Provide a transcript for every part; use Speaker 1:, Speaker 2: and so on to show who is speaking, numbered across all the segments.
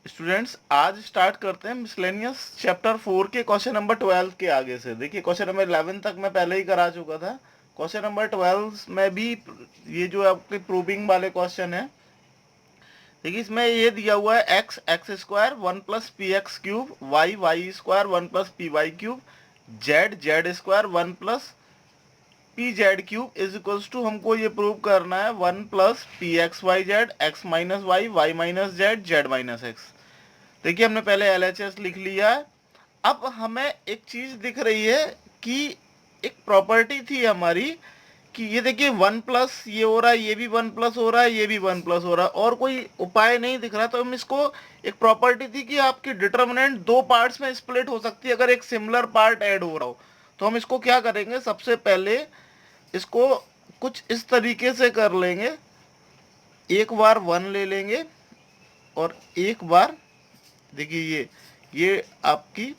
Speaker 1: Students आज start करते हैं मिसलेनियस चैप्टर 4 के क्वेश्चन नंबर 12 के आगे से। देखिए क्वेश्चन नंबर 11 तक मैं पहले ही करा चुका था। क्वेश्चन नंबर 12 में भी ये जो आपके प्रूविंग वाले क्वेश्चन है, देखिए इसमें ये दिया हुआ है x x square 1+px³ y y square 1+py³ z z square 1+pz³ is equals to, हमको ये प्रूव करना है 1+pxyz x minus y y minus z z minus x. देखिए हमने पहले LHS लिख लिया है। अब हमें एक चीज दिख रही है कि एक प्रॉपर्टी थी हमारी कि ये देखिए 1+ ये हो रहा है, ये भी 1+ हो रहा है, ये भी 1+ हो रहा है, और कोई उपाय नहीं दिख रहा। तो हम इसको, एक प्रॉपर्टी थी कि आपकी डिटर्मिनेंट दो पार्ट्स में स्प्लिट हो सकती है अगर एक सिमिलर पार्ट ऐड हो रहा हो। तो हम इसको क्या करेंगे, सबसे पहले इसको कुछ इस तरीके से कर लेंगे। एक बार 1 ले लेंगे और एक बार, देखिए ये आपकी,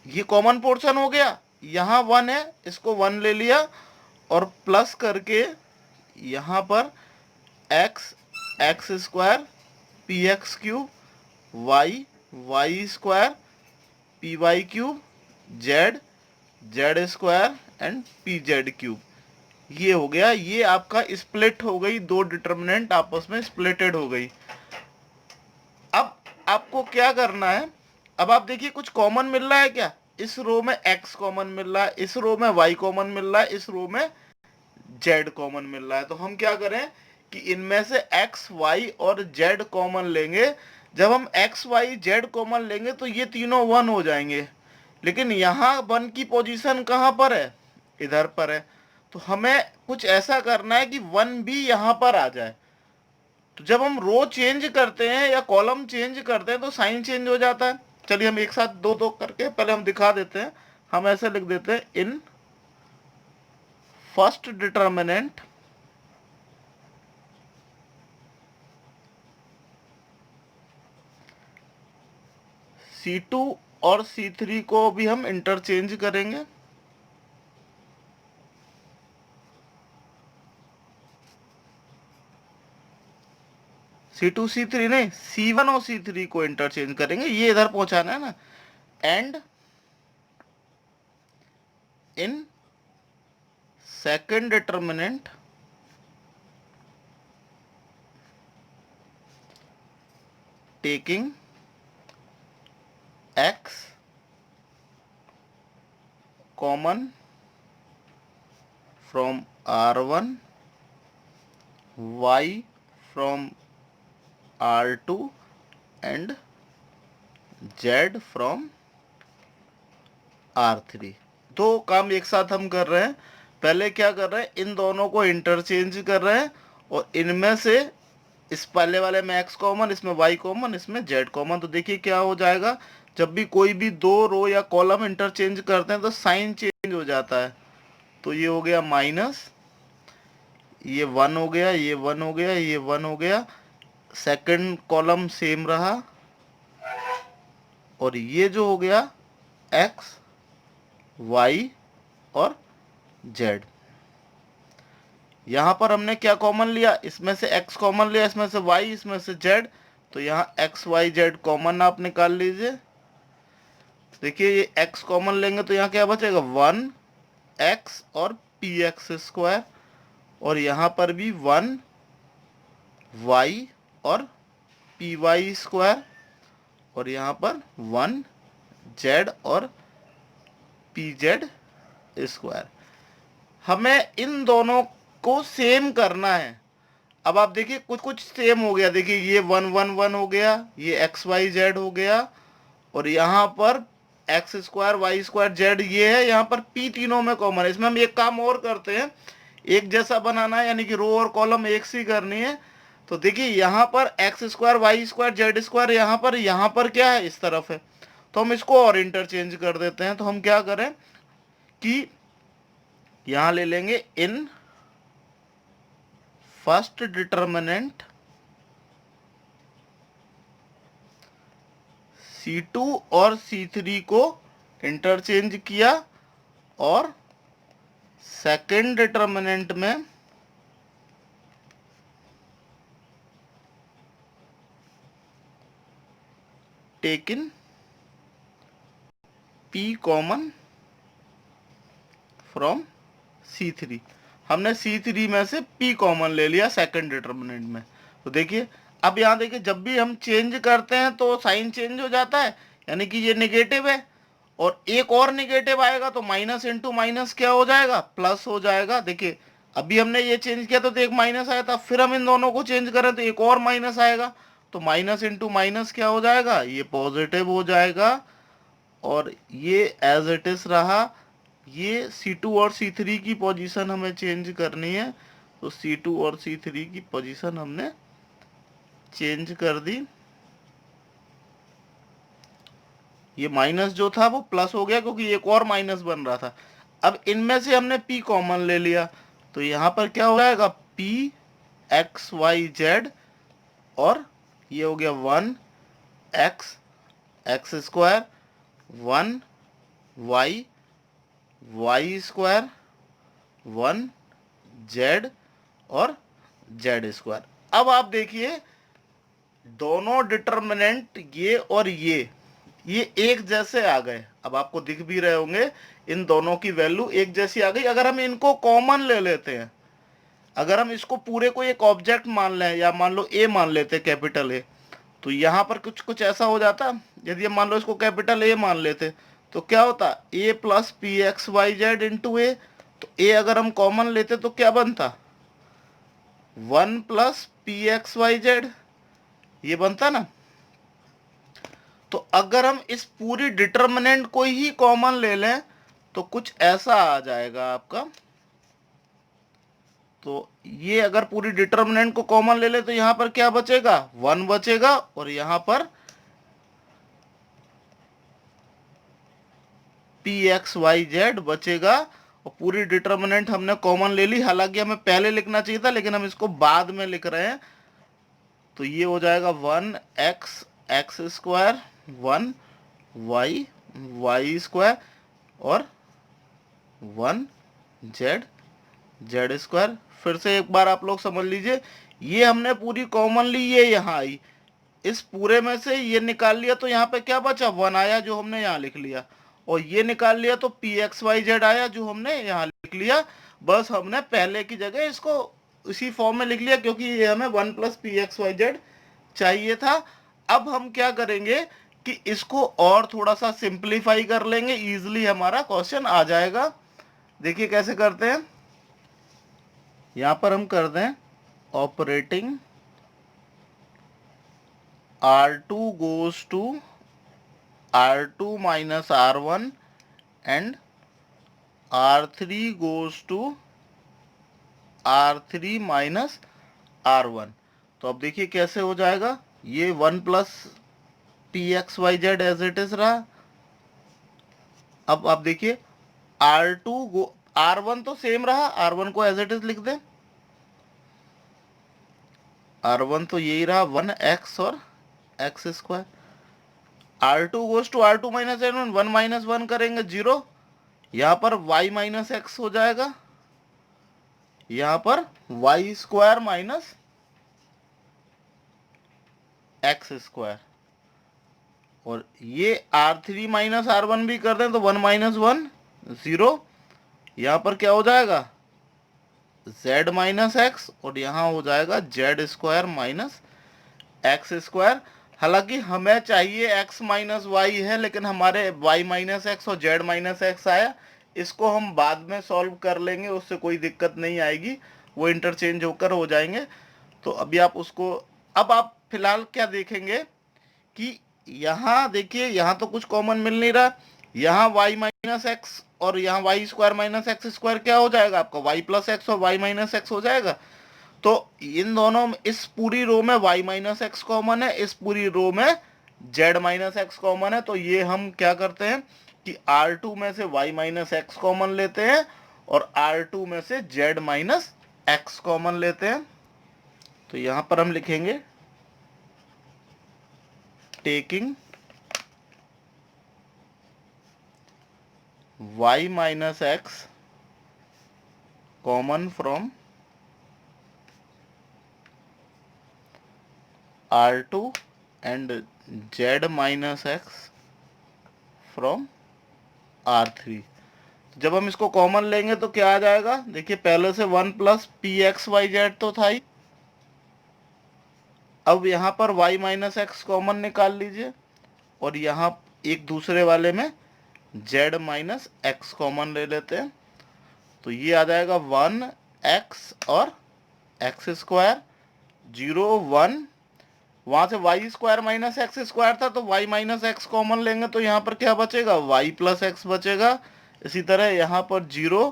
Speaker 1: ये कॉमन पोर्शन हो गया, यहाँ 1 है, इसको 1 ले लिया और प्लस करके यहाँ पर x x square px³ y y square py³ z z square and pz³। ये हो गया, ये आपका स्प्लिट हो गई, दो डिटर्मिनेंट आपस में स्प्लिटेड हो गई। अब आपको क्या करना है, अब आप देखिए कुछ कॉमन मिल रहा है क्या, इस रो में x कॉमन मिल रहा है, इस रो में y कॉमन मिल रहा है, इस रो में z कॉमन मिल रहा है। तो हम क्या करें कि इनमें से x y और z कॉमन लेंगे। जब हम x y z कॉमन लेंगे तो ये तीनों 1 हो जाएंगे, लेकिन यहाँ 1 की पोजीशन कहाँ पर है, इधर पर है। तो हमें कुछ ऐसा करना है कि 1 भी यहाँ पर आ जाए। तो जब हम रो चेंज करते हैं या कॉलम चेंज करते हैं तो साइन चेंज हो जाता है। चलिए हम एक साथ दो दो करके पहले हम दिखा देते हैं। हम ऐसे लिख देते हैं, इन फर्स्ट डिटर्मिनेंट C2 और C3 को भी हम इंटरचेंज करेंगे। C2 C3 नहीं, C1 और C3 को इंटरचेंज करेंगे, ये इधर पहुंचाना है ना। And in second determinant taking x common from R1 y from R2 and z from R3। दो काम एक साथ हम कर रहे हैं। पहले क्या कर रहे हैं, इन दोनों को इंटरचेंज कर रहे हैं और इनमें से इस पहले वाले में x कॉमन, इसमें y कॉमन, इसमें z कॉमन। तो देखिए क्या हो जाएगा, जब भी कोई भी दो रो या कॉलम इंटरचेंज करते हैं तो साइन चेंज हो जाता है। तो ये हो गया माइनस, ये 1 हो गया, ये 1 हो गया, ये 1 हो गया, सेकंड कॉलम सेम रहा, और ये जो हो गया x y और z। यहाँ पर हमने क्या कॉमन लिया, इसमें से x कॉमन लिया, इसमें से y, इसमें से z। तो यहाँ x y z कॉमन आप निकाल लीजिए। देखिए ये x कॉमन लेंगे तो यहाँ क्या बचेगा, 1x और px², और यहाँ पर भी 1y और py², और यहाँ पर 1z और pz²। हमें इन दोनों को सेम करना है। अब आप देखिए कुछ कुछ सेम हो गया, देखिए ये 1 1 1 हो गया, ये x y z हो गया, और यहाँ पर x² y² z ये है, यहाँ पर p तीनों में कॉमन है। इसमें हम एक काम और करते हैं, एक जैसा बनाना है, यानी कि रो और कॉलम एक सी करनी है। तो देखिए यहाँ पर x² y² z², यहाँ पर क्या है, इस तरफ है। तो हम इसको और इंटरचेंज कर देते हैं। तो हम क्या करें कि यहाँ ले लेंगे, इन फर्स्ट डिटर्मिनेंट C2 और C3 को इंटरचेंज किया, और सेकंड डिटर्मिनेंट में taken P common from C3। हमने C3 में से P कॉमन ले लिया सेकंड डिटर्मिनेंट में। तो देखिए अब यहाँ देखिए जब भी हम चेंज करते हैं तो साइन चेंज हो जाता है, यानी कि ये नेगेटिव है और एक और नेगेटिव आएगा तो माइनस इंटू माइनस क्या हो जाएगा, प्लस हो जाएगा। देखिए अभी हमने ये चेंज किया तो एक माइनस आया था, फिर हम इन दोनों को चेंज करें तो एक और माइनस आएगा, तो माइनस इंटू माइनस क्या हो जाएगा, ये पॉजिटिव हो जाएगा। और ये एज इट इज रहा। ये C2 और C3 की पोजीशन हमें चेंज करनी है, तो C2 और C3 की पोजीशन हमने चेंज कर दी। ये माइनस जो था वो प्लस हो गया क्योंकि एक और माइनस बन रहा था। अब इनमें से हमने P कॉमन ले लिया, तो यहाँ पर क्या हो जाएगा, P एक्स वाई जेड, और ये हो गया 1x x square, 1y Y square, 1z और जेड स्क्वायर। अब आप देखिए दोनों डिटर्मिनेंट ये और ये एक जैसे आ गए। अब आपको दिख भी रहे होंगे इन दोनों की वैल्यू एक जैसी आ गई। अगर हम इनको कॉमन ले लेते हैं, अगर हम इसको पूरे को एक ऑब्जेक्ट मान लें, या मान लो ए मान लेते कैपिटल ए, तो यहाँ पर कुछ कुछ ऐसा हो जाता। यदि हम मान लो इसको कैपिटल ए मान लेते तो क्या होता, a plus p x y z into a. तो ए अगर हम कॉमन लेते तो क्या बनता, 1 plus p x y z, ये बनता ना। तो अगर हम इस पूरी डिटर्मिनेंट को ही कॉमन ले लें तो कुछ ऐसा आ जाएगा आपका। तो ये अगर पूरी डिटर्मिनेंट को कॉमन ले ले तो यहां पर क्या बचेगा, 1 बचेगा, और यहां पर पी एक्स वाई जेड बचेगा। और पूरी डिटर्मिनेंट हमने कॉमन ले ली, हालांकि हमें पहले लिखना चाहिए था लेकिन हम इसको बाद में लिख रहे हैं। तो ये हो जाएगा 1x x square, 1y Y square, और 1z जेड स्क्वायर। फिर से एक बार आप लोग समझ लीजिए, ये हमने पूरी कॉमन ली, ये यहाँ आई, इस पूरे में से ये निकाल लिया तो यहाँ पे क्या बचा, 1 आया जो हमने यहाँ लिख लिया, और ये निकाल लिया तो पी एक्स वाई जेड आया जो हमने यहाँ लिख लिया। बस हमने पहले की जगह इसको इसी फॉर्म में लिख लिया क्योंकि ये हमें 1 plus p x y z चाहिए था। अब हम क्या करेंगे कि इसको और थोड़ा सा सिंप्लीफाई कर लेंगे, इजिली हमारा क्वेश्चन आ जाएगा। देखिए कैसे करते हैं, यहां पर हम कर दें operating R2 goes to R2 minus R1 and R3 goes to R3 minus R1। तो अब देखिए कैसे हो जाएगा, ये 1 plus p x y z as it is रहा। अब आप देखिए R2 R1 तो सेम रहा, R1 को एज इट इज लिख दें, R1 तो यही रहा 1x और x square. R2 goes to R2 minus N1, 1 minus 1 करेंगे 0, यहाँ पर y माइनस एक्स हो जाएगा, यहाँ पर y square minus x square, और ये R3 माइनस R1 भी कर दें तो 1 माइनस 1 0, यहाँ पर क्या हो जाएगा z माइनस एक्स, और यहाँ हो जाएगा Z square minus x square. हालांकि हमें चाहिए x माइनस वाई है, लेकिन हमारे y माइनस एक्स और z माइनस एक्स आया। इसको हम बाद में सॉल्व कर लेंगे, उससे कोई दिक्कत नहीं आएगी, वो इंटरचेंज होकर हो जाएंगे। तो अभी आप उसको, अब आप फिलहाल क्या देखेंगे कि यहाँ देखिए यहाँ तो कुछ कॉमन मिल नहीं रहा, यहाँ y माइनस एक्स और यहाँ y square minus x square क्या हो जाएगा आपका, y प्लस एक्स और y माइनस एक्स हो जाएगा। तो इन दोनों में, इस पूरी रो में y माइनस एक्स कॉमन है, इस पूरी रो में z माइनस एक्स कॉमन है। तो ये हम क्या करते हैं कि R2 में से y माइनस एक्स कॉमन लेते हैं और R2 में से z माइनस एक्स कॉमन लेते हैं। तो यहां पर हम लिखेंगे taking y minus x common from R2 and Z minus x from R3। जब हम इसको कॉमन लेंगे तो क्या आ जाएगा, देखिए पहले से 1 plus p x y z तो था ही। अब यहाँ पर y माइनस एक्स कॉमन निकाल लीजिए और यहाँ एक दूसरे वाले में z माइनस एक्स कॉमन ले लेते हैं, तो ये आ जाएगा 1x और एक्स स्क्वायर 0 1। वहाँ से y square minus x square था तो y माइनस एक्स कॉमन लेंगे तो यहाँ पर क्या बचेगा, y प्लस एक्स बचेगा। इसी तरह यहाँ पर 0,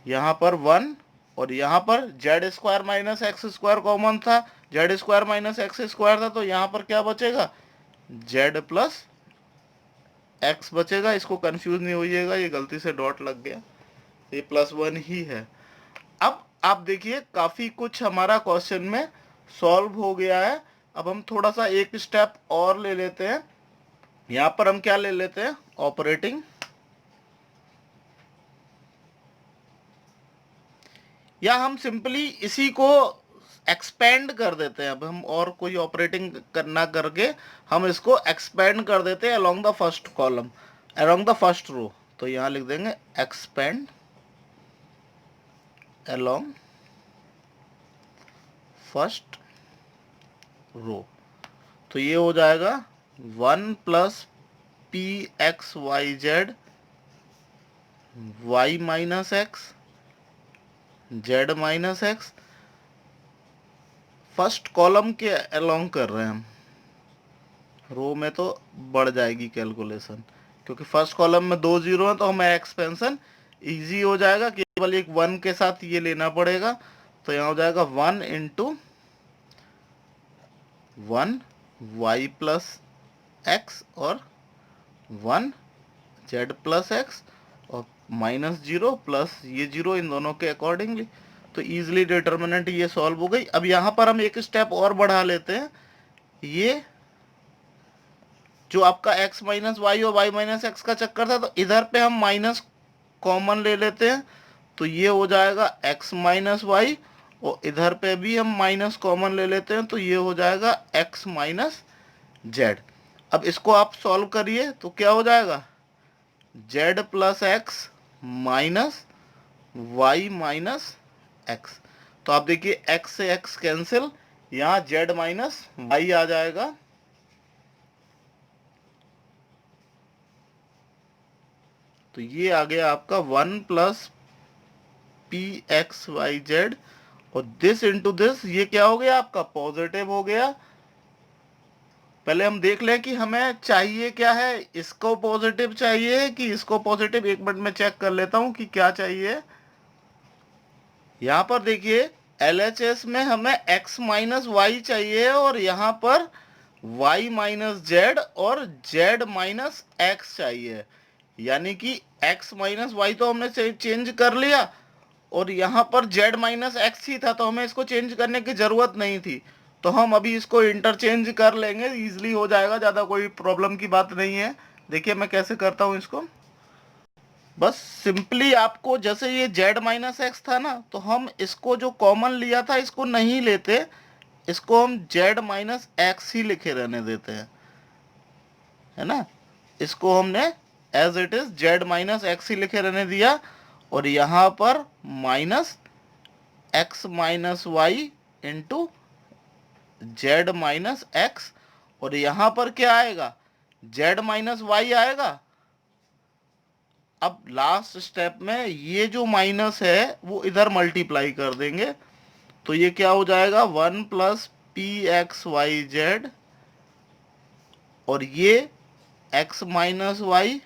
Speaker 1: यहाँ पर 1 और यहाँ पर z square minus x square common था, z square minus x square था तो यहाँ पर क्या बचेगा, जेड प्लस एक्स बचेगा। इसको कंफ्यूज नहीं होइएगा, ये गलती से डॉट लग गया, ये +1 ही है। अब आप देखिए काफ़ी कुछ हमारा क्वेश्चन में सॉल्व हो गया है। अब हम थोड़ा सा एक स्टेप और ले लेते हैं। यहाँ पर हम क्या ले लेते हैं, ऑपरेटिंग, या हम सिंपली इसी को एक्सपेंड कर देते हैं। अब हम और कोई ऑपरेटिंग करना करके हम इसको एक्सपेंड कर देते हैं along the first column, along the first row. तो यहाँ लिख देंगे एक्सपेंड अलोंग फर्स्ट रो। तो ये हो जाएगा 1 plus p x y z y minus x z minus x. First column के अलोंग कर रहे हैं हम, रो में तो बढ़ जाएगी कैलकुलेशन, क्योंकि फर्स्ट कॉलम में 2 0 है तो हमें एक्सपेंशन इजी हो जाएगा, केवल एक 1 के साथ ये लेना पड़ेगा। तो यहाँ हो जाएगा 1 इंटू 1 वाई प्लस एक्स और 1 जेड प्लस एक्स और -0 प्लस ये 0 इन दोनों के अकॉर्डिंगली। तो ईजिली डिटर्मिनेंट ये सॉल्व हो गई। अब यहाँ पर हम एक स्टेप और बढ़ा लेते हैं, ये जो आपका x माइनस वाई और y माइनस एक्स का चक्कर था तो इधर पे हम माइनस कॉमन ले लेते हैं, तो ये हो जाएगा x माइनस वाई और इधर पे भी हम माइनस कॉमन ले लेते हैं तो ये हो जाएगा x माइनस जेड। अब इसको आप सॉल्व करिए तो क्या हो जाएगा, z plus x minus y minus x. तो आप देखिए x से x कैंसिल, यहाँ z माइनस वाई आ जाएगा। तो ये आ गया आपका 1 plus p x y z और दिस इंटू दिस, ये क्या हो गया आपका, पॉजिटिव हो गया। पहले हम देख लें कि हमें चाहिए क्या है, इसको पॉजिटिव चाहिए कि इसको पॉजिटिव। एक मिनट में चेक कर लेता हूं कि क्या चाहिए। यहाँ पर देखिए LHS में हमें x माइनस वाई चाहिए और यहाँ पर y माइनस जेड और z माइनस एक्स चाहिए। यानी कि x माइनस वाई तो हमने चेंज कर लिया और यहाँ पर z माइनस एक्स ही था तो हमें इसको चेंज करने की ज़रूरत नहीं थी। तो हम अभी इसको इंटरचेंज कर लेंगे, ईजिली हो जाएगा, ज़्यादा कोई प्रॉब्लम की बात नहीं है। देखिए मैं कैसे करता हूँ इसको। बस सिंपली आपको, जैसे ये z माइनस एक्स था ना तो हम इसको जो कॉमन लिया था इसको नहीं लेते, इसको हम z माइनस एक्स ही लिखे रहने देते हैं, है ना। इसको हमने as it is z minus x ही लिखे रहने दिया और यहाँ पर minus x minus y into z minus x और यहाँ पर क्या आएगा, z माइनस वाई आएगा। अब लास्ट स्टेप में ये जो माइनस है वो इधर मल्टीप्लाई कर देंगे तो ये क्या हो जाएगा, 1 plus p x y z और ये x minus y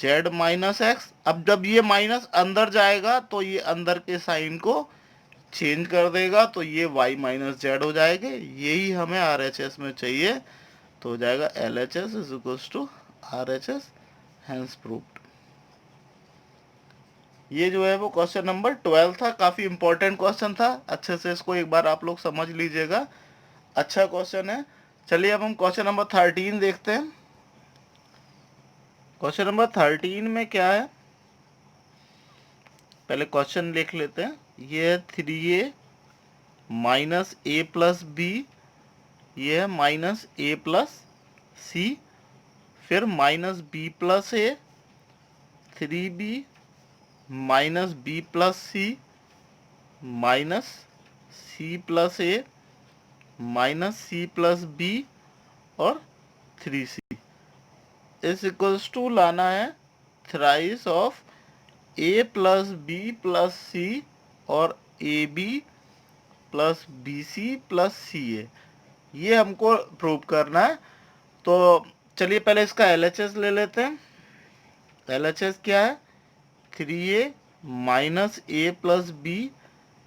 Speaker 1: z minus x. अब जब ये माइनस अंदर जाएगा तो ये अंदर के साइन को चेंज कर देगा तो ये y माइनस जेड हो जाएंगे। यही हमें RHS में चाहिए, तो हो जाएगा LHS is equals to RHS, hence proved. ये जो है वो क्वेश्चन नंबर 12 था, काफ़ी इंपॉर्टेंट क्वेश्चन था। अच्छे से इसको एक बार आप लोग समझ लीजिएगा, अच्छा क्वेश्चन है। चलिए अब हम क्वेश्चन नंबर 13 देखते हैं। क्वेश्चन नंबर 13 में क्या है, पहले क्वेश्चन लिख लेते हैं। ये 3a minus a plus B ये है माइनस ए प्लस सी, फिर minus b plus a, 3b minus b plus c, minus c plus a, minus c plus b और 3c इज इक्वल्स टू लाना है thrice of a plus b plus c और a b plus b c plus c a, ये हमको prove करना है। तो चलिए पहले इसका LHS ले लेते हैं। LHS क्या है? 3a minus a plus B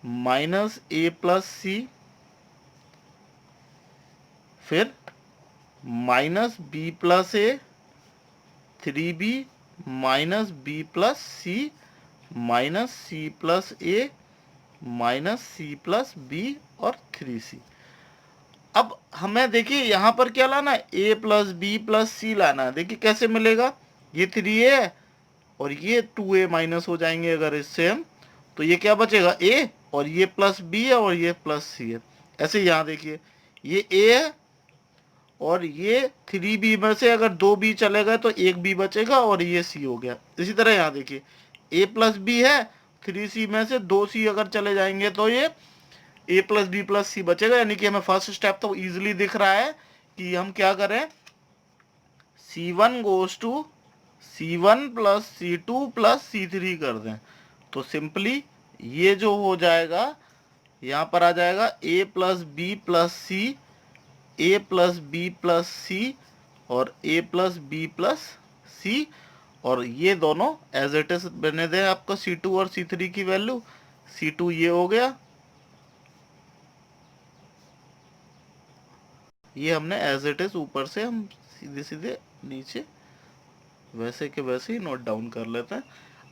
Speaker 1: minus a plus c, फिर minus b plus a, 3b minus b plus c minus c plus a minus c plus b और 3c। अब हमें देखिए यहाँ पर क्या लाना है, a प्लस बी प्लस सी लाना है। देखिए कैसे मिलेगा, ये 3a है और ये 2a माइनस हो जाएंगे अगर इससे हम, तो ये क्या बचेगा a, और ये प्लस b है और ये प्लस c है। ऐसे यहाँ देखिए ये a है और ये 3b में से अगर 2b चले गए तो एक b बचेगा और ये c हो गया। इसी तरह यहाँ देखिए a प्लस बी है, 3c में से 2c अगर चले जाएंगे तो ये a प्लस बी प्लस सी बचेगा। यानी कि हमें फर्स्ट स्टेप तो इजीली दिख रहा है कि हम क्या करें, c1 goes to c1 plus c2 plus c3 कर दें। तो सिंपली ये जो हो जाएगा यहाँ पर आ जाएगा a plus b plus c, a plus b plus c और a plus b plus c, और ये दोनों एज इट इज बने दें आपको c2 और c3 की वैल्यू। c2 ये हो गया, ये हमने एज इट इज ऊपर से हम सीधे सीधे नीचे वैसे के वैसे ही नोट डाउन कर लेते हैं।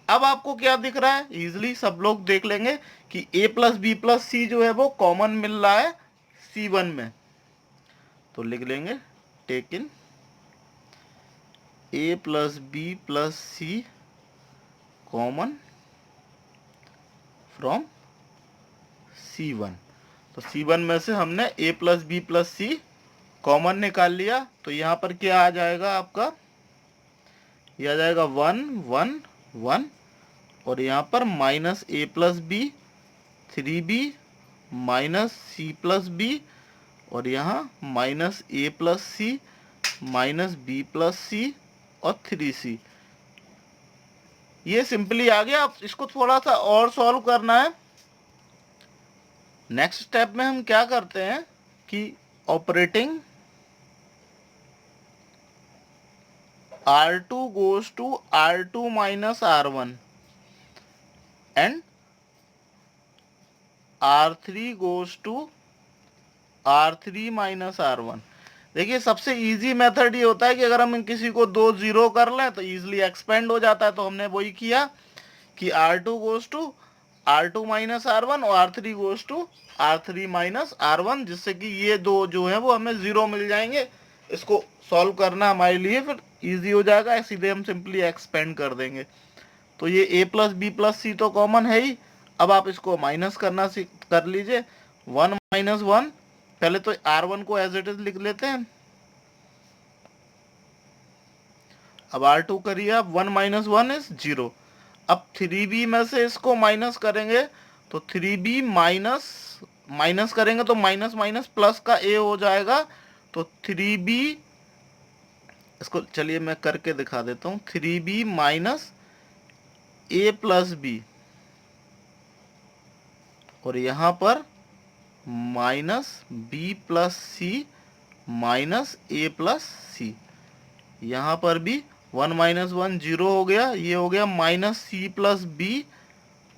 Speaker 1: अब आपको क्या दिख रहा है, इजिली सब लोग देख लेंगे कि a प्लस बी प्लस सी जो है वो कॉमन मिल रहा है c1 में। तो लिख लेंगे take in a plus b plus c common from c1। तो c1 में से हमने a plus b plus c common निकाल लिया। तो यहाँ पर क्या आ जाएगा आपका, ये आ जाएगा 1 1 1 और यहाँ पर minus a plus b, 3b minus c plus b और यहाँ minus a plus c minus b plus c और 3c। ये सिंपली आ गया। अब इसको थोड़ा सा और सॉल्व करना है। नेक्स्ट स्टेप में हम क्या करते हैं कि operating R2 goes to R2 minus R1 and R3 goes to R3 minus R1। देखिए सबसे इजी मेथड ये होता है कि अगर हम किसी को 2 0 कर लें तो इजीली एक्सपेंड हो जाता है। तो हमने वही किया कि R2 goes to R2 minus R1 और R3 goes to R3 minus R1, जिससे कि ये दो जो है वो हमें 0 मिल जाएंगे। इसको सॉल्व करना हमारे लिए फिर इजी हो जाएगा, सीधे हम सिंपली एक्सपेंड कर देंगे। तो ये a प्लस बी प्लस सी तो कॉमन है ही। अब आप इसको माइनस करना कर लीजिए, 1 माइनस 1, पहले तो R1 को एज इट इज लिख लेते हैं। अब R2 करिए आप, 1 माइनस 1 इज 0। अब 3b में से इसको माइनस करेंगे तो 3b माइनस करेंगे तो माइनस माइनस प्लस का a हो जाएगा। तो 3b, इसको चलिए मैं करके दिखा देता हूँ, 3b minus a plus b और यहाँ पर minus b plus c minus a plus c. यहाँ पर भी 1 माइनस 1 0 हो गया, ये हो गया माइनस सी प्लस बी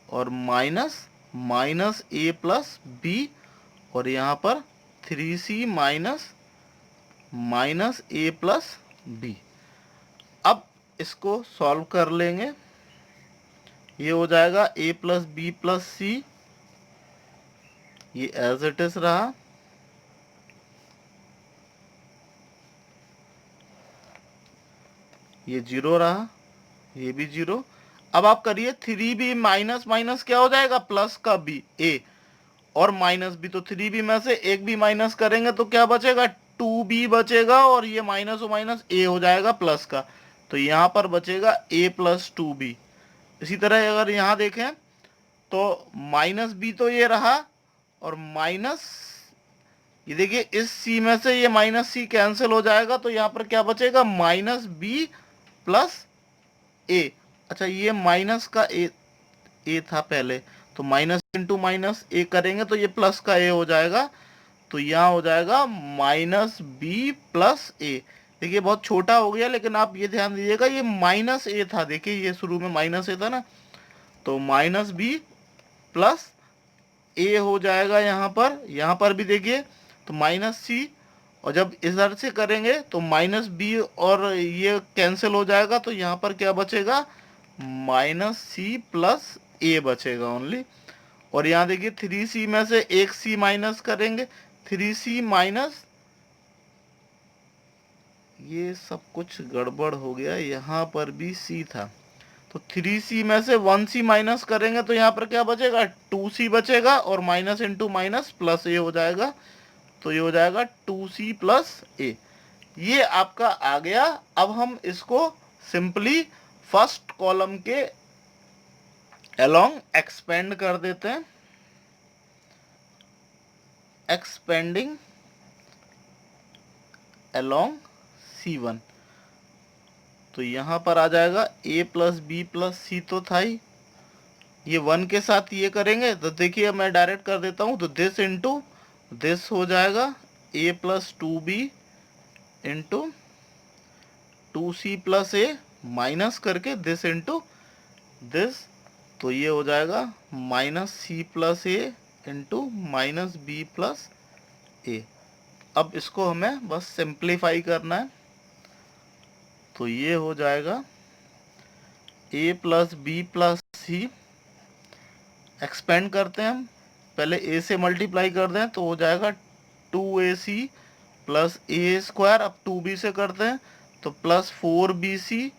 Speaker 1: और minus minus a plus b और यहाँ पर 3c minus minus a plus b. अब इसको सॉल्व कर लेंगे, ये हो जाएगा a plus b plus c, ये एज इट इज रहा, ये 0 रहा, ये भी 0। अब आप करिए 3b माइनस माइनस क्या हो जाएगा, प्लस का b a, और माइनस बी, तो 3b में से एक भी माइनस करेंगे तो क्या बचेगा, 2b बचेगा, और ये माइनस और माइनस ए हो जाएगा प्लस का, तो यहाँ पर बचेगा a प्लस 2b। इसी तरह अगर यहाँ देखें तो माइनस बी तो ये रहा, और माइनस ये देखिए इस c में से ये माइनस सी कैंसिल हो जाएगा, तो यहाँ पर क्या बचेगा, माइनस बी प्लस ए। अच्छा, ये माइनस का ए था पहले, तो माइनस इंटू माइनस ए करेंगे तो ये प्लस का ए हो जाएगा, तो यहाँ हो जाएगा माइनस बी प्लस ए। देखिए बहुत छोटा हो गया, लेकिन आप ये ध्यान दीजिएगा ये माइनस ए था, देखिए ये शुरू में माइनस ए था ना, तो माइनस बी प्लस ए हो जाएगा यहाँ पर भी देखिए तो माइनस सी, और जब इधर से करेंगे तो माइनस बी और ये कैंसिल हो जाएगा, तो यहाँ पर क्या बचेगा, माइनस सी प्लस ए बचेगा ओनली। और यहाँ देखिए 3c में से एक c माइनस करेंगे, 3c माइनस, ये सब कुछ गड़बड़ हो गया, यहाँ पर भी c था, तो 3c में से 1c माइनस करेंगे तो यहाँ पर क्या बचेगा, 2c बचेगा, और माइनस इंटू माइनस प्लस ए हो जाएगा, तो ये हो जाएगा 2c प्लस ए। ये आपका आ गया। अब हम इसको सिंपली फर्स्ट कॉलम के अलोंग एक्सपेंड कर देते हैं, एक्सपेंडिंग अलोंग C1, तो यहाँ पर आ जाएगा a प्लस बी प्लस सी, तो था ही, ये 1 के साथ ये करेंगे तो देखिए मैं डायरेक्ट कर देता हूँ, तो दिस इंटू दिस हो जाएगा a plus 2b into 2c plus a, minus करके दिस इंटू दिस, तो ये हो जाएगा माइनस सी प्लस ए इंटू माइनस बी प्लस ए। अब इसको हमें बस सिंप्लीफाई करना है, तो ये हो जाएगा a plus b plus c, expand करते हैं हम, पहले a से मल्टीप्लाई कर दें तो हो जाएगा 2ac प्लस ए स्क्वायर, अब 2b से करते हैं तो प्लस 4bc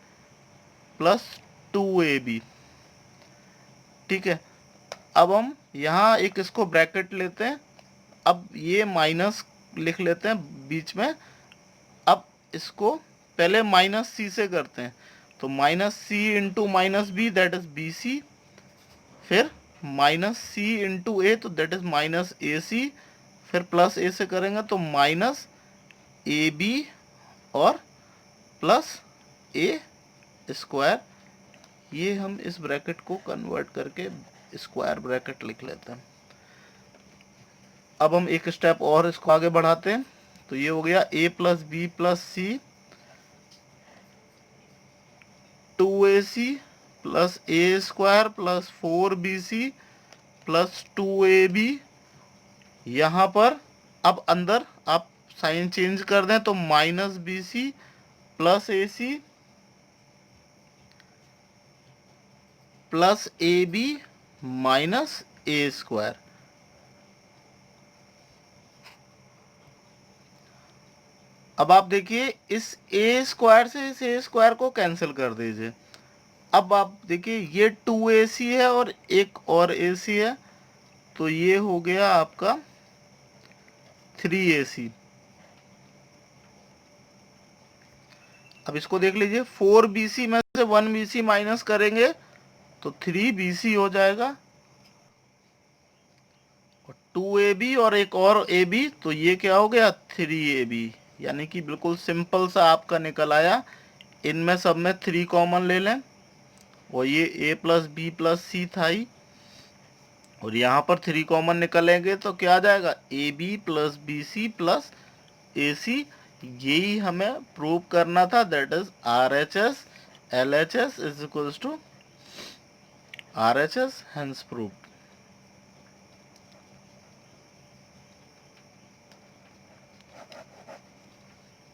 Speaker 1: प्लस 2ab। ठीक है, अब हम यहाँ एक इसको ब्रैकेट लेते हैं, अब ये माइनस लिख लेते हैं बीच में, अब इसको पहले माइनस सी से करते हैं, तो minus c into minus b that is b c, फिर माइनस सी इंटू ए तो that is minus a c, फिर प्लस ए से करेंगे तो माइनस ए बी और प्लस ए स्क्वायर, ये हम इस ब्रैकेट को कन्वर्ट करके स्क्वायर ब्रैकेट लिख लेते हैं। अब हम एक स्टेप और इसको आगे बढ़ाते हैं, तो ये हो गया a plus b plus c 2ac plus a square plus 4bc plus 2ab। यहाँ पर अब अंदर आप साइन चेंज कर दें तो minus b c plus a c plus a b minus a square. अब आप देखिए इस ए स्क्वायर से इस ए स्क्वायर को कैंसिल कर दीजिए। अब आप देखिए ये 2ac है और एक और ac है, तो ये हो गया आपका 3ac। अब इसको देख लीजिए 4bc में से 1bc माइनस करेंगे तो 3bc हो जाएगा, और 2ab और एक और ab, तो ये क्या हो गया 3ab। यानी कि बिल्कुल सिंपल सा आपका निकल आया। इनमें सब में 3 कॉमन ले लें, और ये a प्लस बी प्लस सी था ही, और यहाँ पर 3 कॉमन निकलेंगे तो क्या आ जाएगा a b plus b c plus a c. यही हमें प्रूव करना था, that is R H S L H S is equals to R H S, hence prove.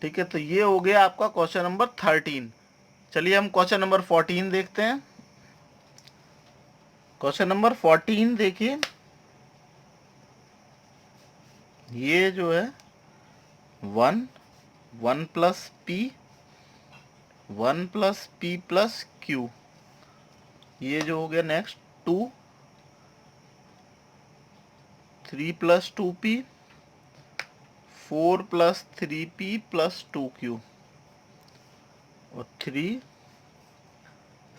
Speaker 1: ठीक है, तो ये हो गया आपका क्वेश्चन नंबर 13। चलिए हम क्वेश्चन नंबर 14 देखते हैं। क्वेश्चन नंबर 14 देखिए, ये जो है 1 plus P 1 plus P plus Q, ये जो हो गया next 2 3 plus 2p, 4 plus 3p plus 2q, और 3,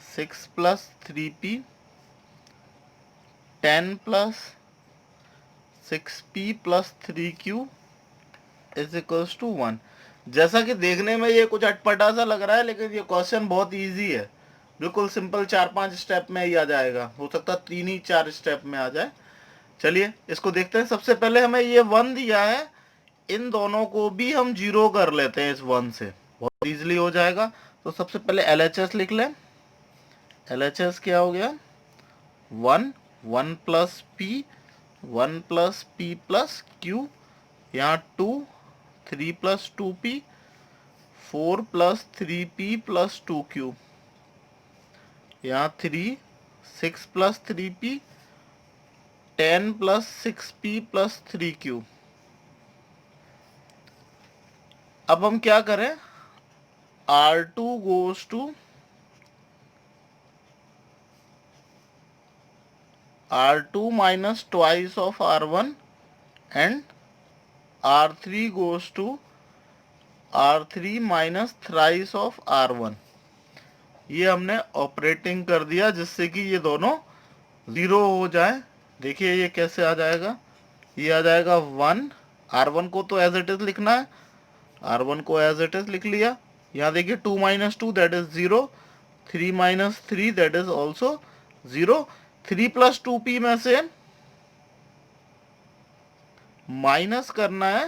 Speaker 1: 6 plus 3p, 10 plus 6p plus 3q is equals to 1। जैसा कि देखने में ये कुछ अटपटा सा लग रहा है, लेकिन ये क्वेश्चन बहुत इजी है, बिल्कुल सिंपल, 4-5 स्टेप में ही आ जाएगा। हो सकता है 3 ही 4 स्टेप में आ जाए। चलिए इसको देखते हैं। सबसे पहले हमें ये 1 दिया है, इन दोनों को भी हम 0 कर लेते हैं इस 1 से, बहुत इजीली हो जाएगा। तो सबसे पहले LHS लिख लें। LHS क्या हो गया? 1, 1 plus p, 1 plus p plus q, यहाँ 2, 3 plus 2p, 4 plus 3p plus 2q, यहाँ 3, 6 plus 3p, 10 plus 6p plus 3q। अब हम क्या करें? R2 goes to R2 minus twice of R1 and R3 goes to R3 minus thrice of R1। ये हमने operating कर दिया जिससे कि ये दोनों 0 हो जाए। देखिए ये कैसे आ जाएगा? ये आ जाएगा 1, R1 को तो एज इट इज लिखना है, R1 को एज इट इज लिख लिया। यहाँ देखिए 2 minus 2 that is 0, 3 minus 3 that is also 0। 3 plus 2p में से माइनस करना है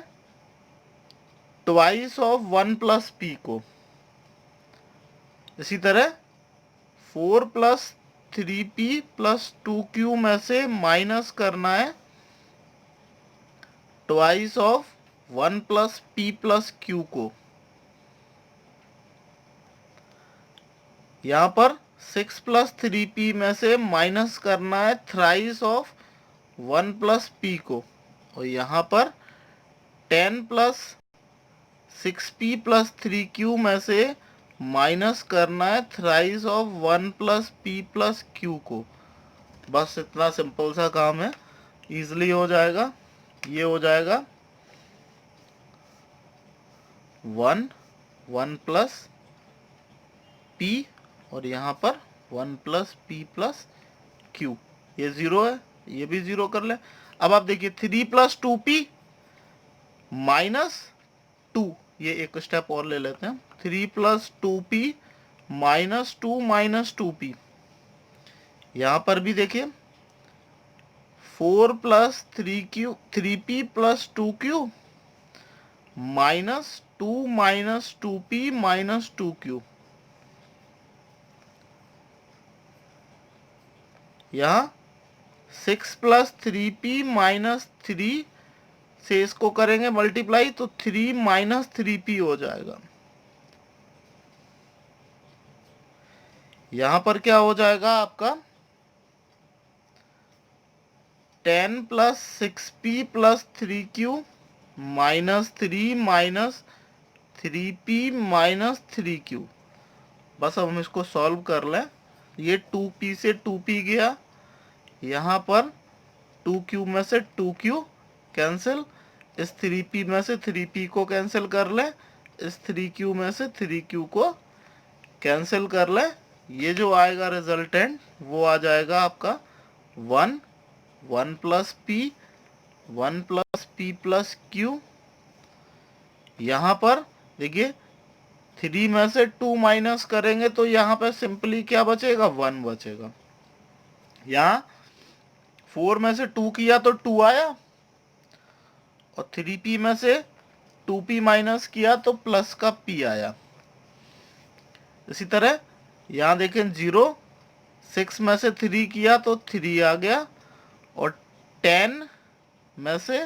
Speaker 1: ट्वाइस ऑफ 1 प्लस p को। इसी तरह 4 प्लस 3p प्लस 2q में से माइनस करना है twice of 1 plus p plus q को। यहाँ पर 6 प्लस 3p में से माइनस करना है थ्राइस ऑफ 1 प्लस p को, और यहाँ पर 10 प्लस 6p प्लस 3q में से माइनस करना है thrice of 1 plus p plus q को। बस इतना सिंपल सा काम है, इजीली हो जाएगा। ये हो जाएगा 1, 1 प्लस p, और यहाँ पर 1 प्लस p प्लस q। ये 0 है, ये भी 0 कर ले। अब आप देखिए 3 प्लस 2p माइनस 2, ये एक स्टेप और ले लेते हैं। 3 plus 2p minus 2 minus 2p। यहाँ पर भी देखिए 4 plus 3p plus 2q minus 2 minus 2p minus 2q। यहाँ 6 प्लस 3p माइनस 3 से इसको करेंगे मल्टीप्लाई, तो 3 माइनस 3p हो जाएगा। यहां पर क्या हो जाएगा आपका? 10 plus 6p plus 3q minus 3 minus 3p minus 3q। बस अब हम इसको सॉल्व कर लें। ये 2p से 2p गया, यहाँ पर 2q में से 2q कैंसिल, इस 3p में से 3p को कैंसिल कर लें, इस 3q में से 3q को कैंसिल कर लें। ये जो आएगा रिजल्टेंट वो आ जाएगा आपका 1, 1 plus p, 1 plus p plus q। यहाँ पर देखिए 3 में से 2 माइनस करेंगे तो यहाँ पे सिंपली क्या बचेगा? 1 बचेगा। यहाँ 4 में से 2 किया तो 2 आया, और 3p में से 2p माइनस किया तो प्लस का p आया। इसी तरह यहाँ देखें 0, 6 में से 3 किया तो 3 आ गया, और 10 में से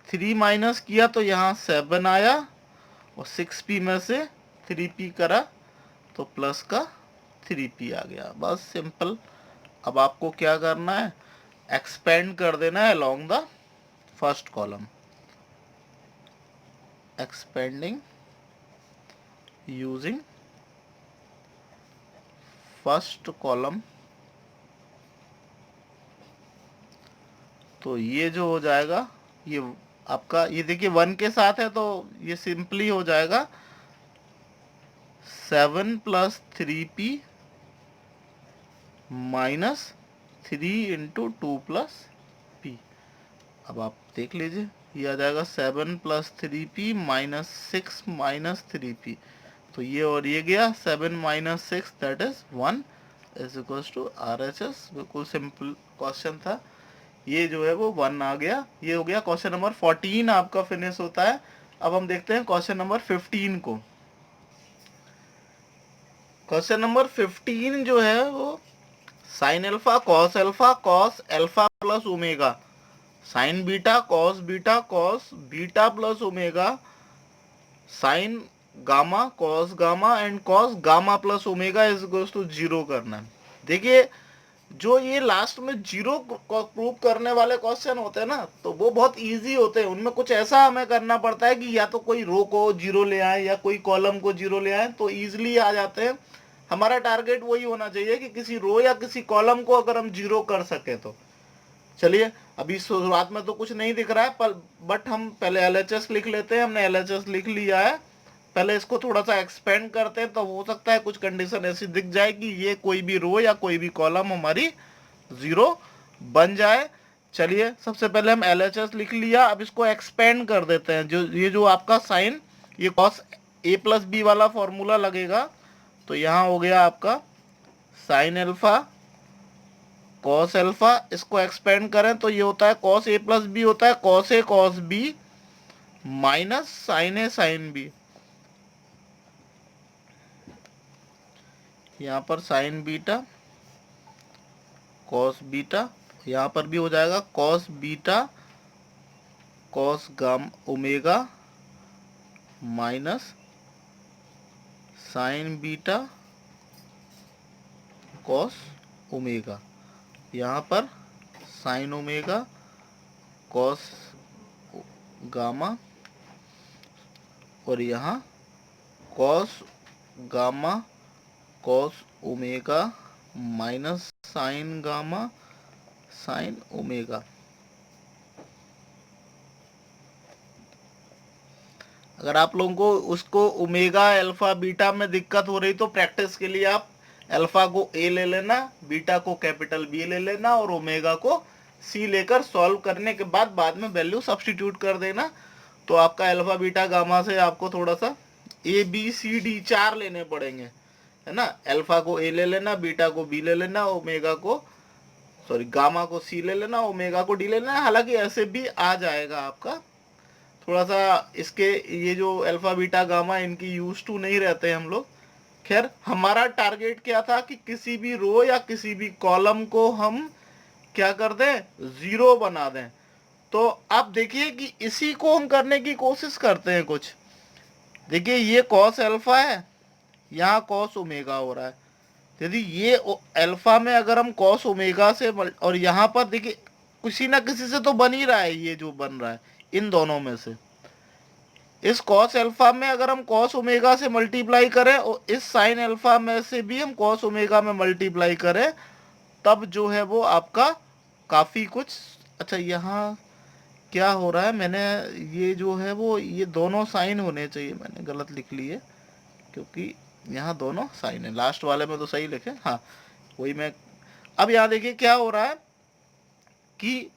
Speaker 1: 3 माइनस किया तो यहाँ 7 आया, और 6p में से 3p करा तो प्लस का 3p आ गया। बस सिंपल। अब आपको क्या करना है? एक्सपेंड कर देना है along the first column. Expanding using first column तो ये जो हो जाएगा, ये आपका, ये देखिए 1 के साथ है तो ये सिंपली हो जाएगा 7 + 3p माइनस 3 × 2 + p। अब आप देख लीजिए, ये आ जाएगा 7 + 3p माइनस 6 माइनस 3p। तो ये और ये गया 7 - 6 that is 1 is equals to RHS। बिल्कुल सिंपल क्वेश्चन था। ये जो है वो 1 आ गया। ये हो गया क्वेश्चन नंबर 14 आपका फिनिश होता है। अब हम देखते हैं क्वेश्चन नंबर 15 को। क्वेश्चन नंबर 15 जो है वो sine alpha cos alpha cos alpha plus omega, sine beta cos beta plus omega, sine gamma cos gamma and cos gamma plus omega is equals to 0 करना है। देखिए जो ये लास्ट में 0 प्रूव करने वाले क्वेश्चन होते हैं ना, तो वो बहुत इजी होते हैं। उनमें कुछ ऐसा हमें करना पड़ता है कि या तो कोई रो को 0 ले आए या कोई कॉलम को 0 ले आए, तो इजीली आ जाते हैं। हमारा टारगेट वही होना चाहिए कि किसी रो या किसी कॉलम को अगर हम 0 कर सके तो। चलिए, अभी शुरुआत में तो कुछ नहीं दिख रहा है, पर बट हम पहले LHS लिख लेते हैं। हमने LHS लिख लिया है। पहले इसको थोड़ा सा एक्सपेंड करते हैं, तो हो सकता है कुछ कंडीशन ऐसी दिख जाए कि ये कोई भी रो या कोई भी कॉलम हमारी 0 बन जाए। चलिए, सबसे पहले हम LHS लिख लिया। अब इसको एक्सपेंड कर देते हैं। ये जो आपका साइन, ये कॉस A + B वाला फॉर्मूला लगेगा। तो यहाँ हो गया आपका साइन अल्फा कॉस अल्फा। इसको एक्सपेंड करें तो ये होता है कॉस A + B होता है cos A cos B minus sine A sine B। यहाँ पर साइन बीटा कॉस बीटा, यहाँ पर भी हो जाएगा कॉस बीटा कॉस गाम omega minus sign beta cos omega. यहाँ पर साइन ओमेगा कॉस गामा और यहाँ cos gamma cos omega minus sign gamma sine omega. अगर आप लोगों को उसको ओमेगा अल्फा बीटा में दिक्कत हो रही तो प्रैक्टिस के लिए आप अल्फा को A ले लेना, बीटा को कैपिटल B ले लेना और ओमेगा को C लेकर सॉल्व करने के बाद में वैल्यू सब्स्टिट्यूट कर देना। तो आपका अल्फा बीटा गामा से आपको थोड़ा सा ABCD 4 लेने पड़ेंगे, है ना। अल्फा को A ले लेना, बीटा को B ले लेना, ओमेगा को गामा को C ले लेना, ओमेगा को D ले लेना। हालांकि ऐसे भी आ जाएगा आपका। थोड़ा सा इसके ये जो अल्फा बीटा गामा इनकी यूज टू नहीं रहते हम लोग। खैर, हमारा टारगेट क्या था कि किसी भी रो या किसी भी कॉलम को हम क्या कर दें, 0 बना दें। तो आप देखिए कि इसी को हम करने की कोशिश करते हैं कुछ। देखिए ये कॉस अल्फा है, यहाँ कॉस ओमेगा हो रहा है। यदि ये अल्फा में अगर हम कॉस ओमेगा से और यहाँ पर देखिए किसी ना किसी से तो बन ही रहा है, ये जो बन रहा है इन दोनों में से। इस कॉस अल्फा में अगर हम कॉस ओमेगा से मल्टीप्लाई करें और इस साइन अल्फा में से भी हम कॉस ओमेगा में मल्टीप्लाई करें, तब जो है वो आपका काफ़ी कुछ अच्छा। यहाँ क्या हो रहा है, मैंने ये जो है वो ये दोनों साइन होने चाहिए, मैंने गलत लिख लिए क्योंकि यहाँ दोनों साइन है। लास्ट वाले में तो सही लिखे, हाँ वही मैं। अब यहाँ देखिए क्या हो रहा है कि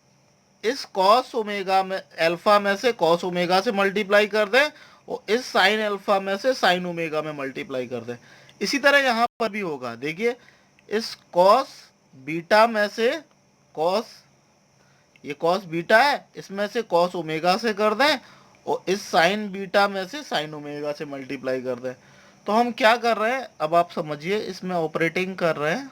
Speaker 1: इस कॉस ओमेगा में अल्फा में से कॉस ओमेगा से मल्टीप्लाई कर दें और इस साइन अल्फा में से साइन ओमेगा में मल्टीप्लाई कर दें। इसी तरह यहाँ पर भी होगा। देखिए इस कॉस बीटा में से कॉस, ये कॉस बीटा है, इसमें से कॉस ओमेगा से कर दें और इस साइन बीटा में से साइन ओमेगा से मल्टीप्लाई कर दें। तो हम क्या कर रहे हैं, अब आप समझिए, इसमें ऑपरेटिंग कर रहे हैं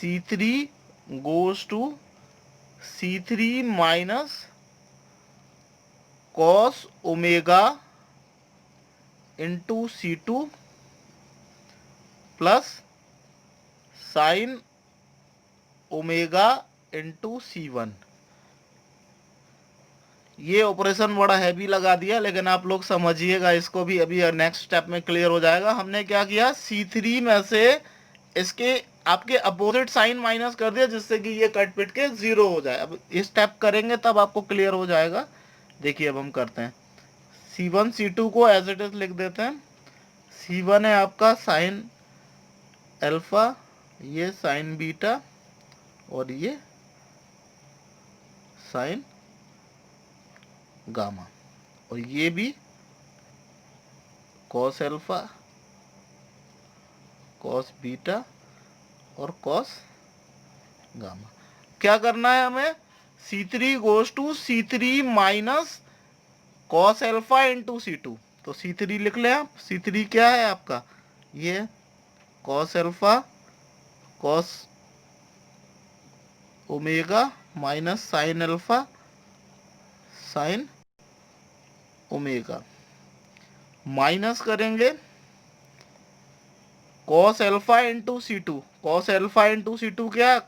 Speaker 1: C3 goes to C3 minus cos omega into C2 plus sine omega into C1। ये ऑपरेशन बड़ा हैवी लगा दिया, लेकिन आप लोग समझिएगा इसको भी, अभी नेक्स्ट स्टेप में क्लियर हो जाएगा। हमने क्या किया, C3 में से इसके आपके अपोजिट साइन माइनस कर दिया जिससे कि ये कट पिट के 0 हो जाए। अब इस स्टेप करेंगे तब आपको क्लियर हो जाएगा। देखिए अब हम करते हैं, C1 C2 को एज इट इज लिख देते हैं। C1 है आपका साइन अल्फा, ये साइन बीटा, और ये साइन गामा, और ये भी कॉस अल्फा, कॉस बीटा और कॉस गामा। क्या करना है हमें, C3 goes to C3 minus cos alpha into C2। तो C3 लिख लें आप। C3 क्या है आपका, ये cos alpha cos omega minus sine alpha sine omega, minus करेंगे cos alpha into C2। Cos alpha into C2 क्या है,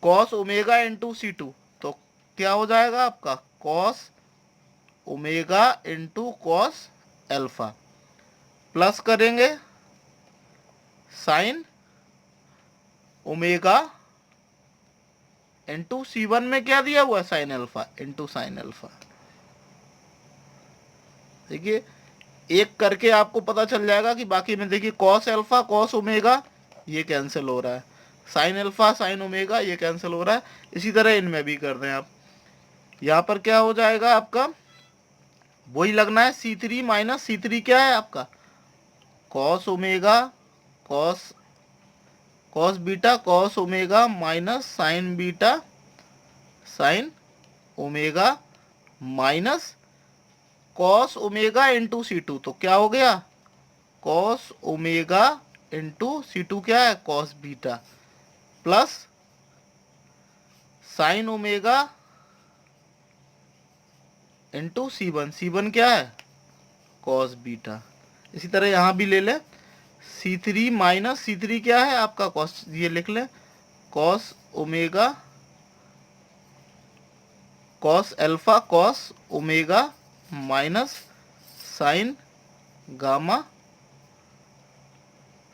Speaker 1: कॉस ओमेगा इंटू C2। तो क्या हो जाएगा आपका, cos omega into cos alpha, plus करेंगे साइन ओमेगा इंटू C1 में क्या दिया हुआ है, sine alpha into sine alpha. देखिए एक करके आपको पता चल जाएगा कि बाकी में देखिए कॉस अल्फा कॉस ओमेगा ये कैंसिल हो रहा है, साइन अल्फा साइन ओमेगा ये कैंसिल हो रहा है। इसी तरह इनमें भी कर दें आप। यहाँ पर क्या हो जाएगा आपका, वही लगना है C3 माइनस C3 क्या है आपका, cos omega cos cos beta cos omega minus sign beta sine omega minus cos omega into C2। तो क्या हो गया, कॉस ओमेगा इंटू C2 क्या है, cos beta, plus sine omega into C1 क्या है, कॉस बीटा। इसी तरह यहां भी ले लें, C3 माइनस C3 क्या है आपका, कॉस, ये लिख लें cos omega cos alpha cos omega minus sign gamma.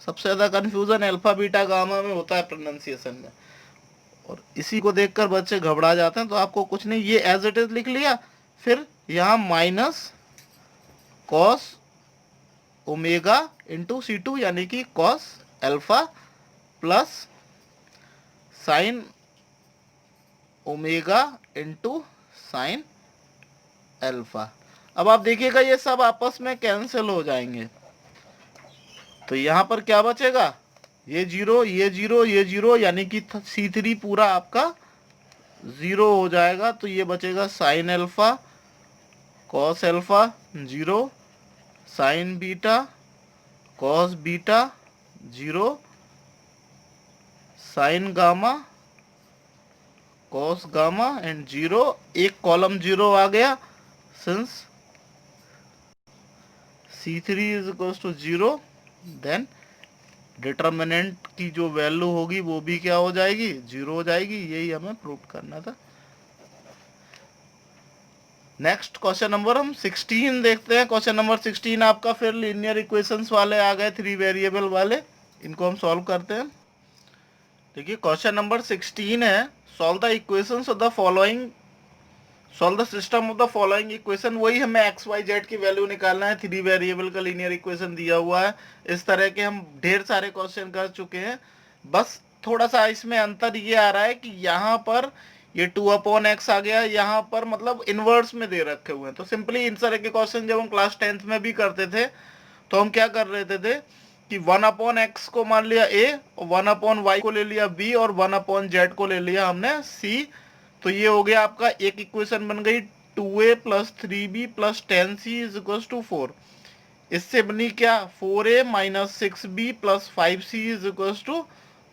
Speaker 1: सबसे ज़्यादा कंफ्यूजन अल्फा बीटा गामा में होता है प्रोनाउंसिएशन में, और इसी को देखकर बच्चे घबरा जाते हैं। तो आपको कुछ नहीं, ये एज इट इज लिख लिया, फिर यहाँ minus cos omega into C2 यानी कि cos alpha plus sine omega into sine alpha. अब आप देखिएगा ये सब आपस में कैंसिल हो जाएंगे, तो यहाँ पर क्या बचेगा, ये जीरो ये जीरो ये जीरो, यानी कि C3 पूरा आपका 0 हो जाएगा। तो ये बचेगा sine alpha cos alpha 0, sine beta cos beta 0, sine gamma cos gamma and 0। एक कॉलम 0 आ गया, since C3 is equals to 0, then determinant की जो वैल्यू होगी वो भी क्या हो जाएगी, 0 हो जाएगी। यही हमें प्रूव करना था। नेक्स्ट क्वेश्चन नंबर हम 16 देखते हैं। क्वेश्चन नंबर 16 आपका फिर लीनियर इक्वेशंस वाले आ गए, 3 वेरिएबल वाले। इनको हम सॉल्व करते हैं। देखिए क्वेश्चन नंबर 16 है, solve the equations of the following, solve the system of the following equation. वही हमें एक्स वाई जेड की वैल्यू निकालना है। 3 वेरिएबल का लीनियर इक्वेशन दिया हुआ है। इस तरह के हम ढेर सारे क्वेश्चन कर चुके हैं, बस थोड़ा सा इसमें अंतर ये आ रहा है कि यहाँ पर ये 2/x आ गया, यहाँ पर मतलब इनवर्स में दे रखे हुए हैं। तो सिंपली इन तरह के क्वेश्चन जब हम क्लास 10th में भी करते थे तो हम क्या कर रहे थे कि 1/x को मान लिया a, 1/y को ले लिया b, और 1/z को ले लिया हमने c। तो ये हो गया आपका एक इक्वेशन बन गई 2a plus 3b plus 10c is equal to 4। इससे बनी क्या, 4a minus 6b plus 5c is equal to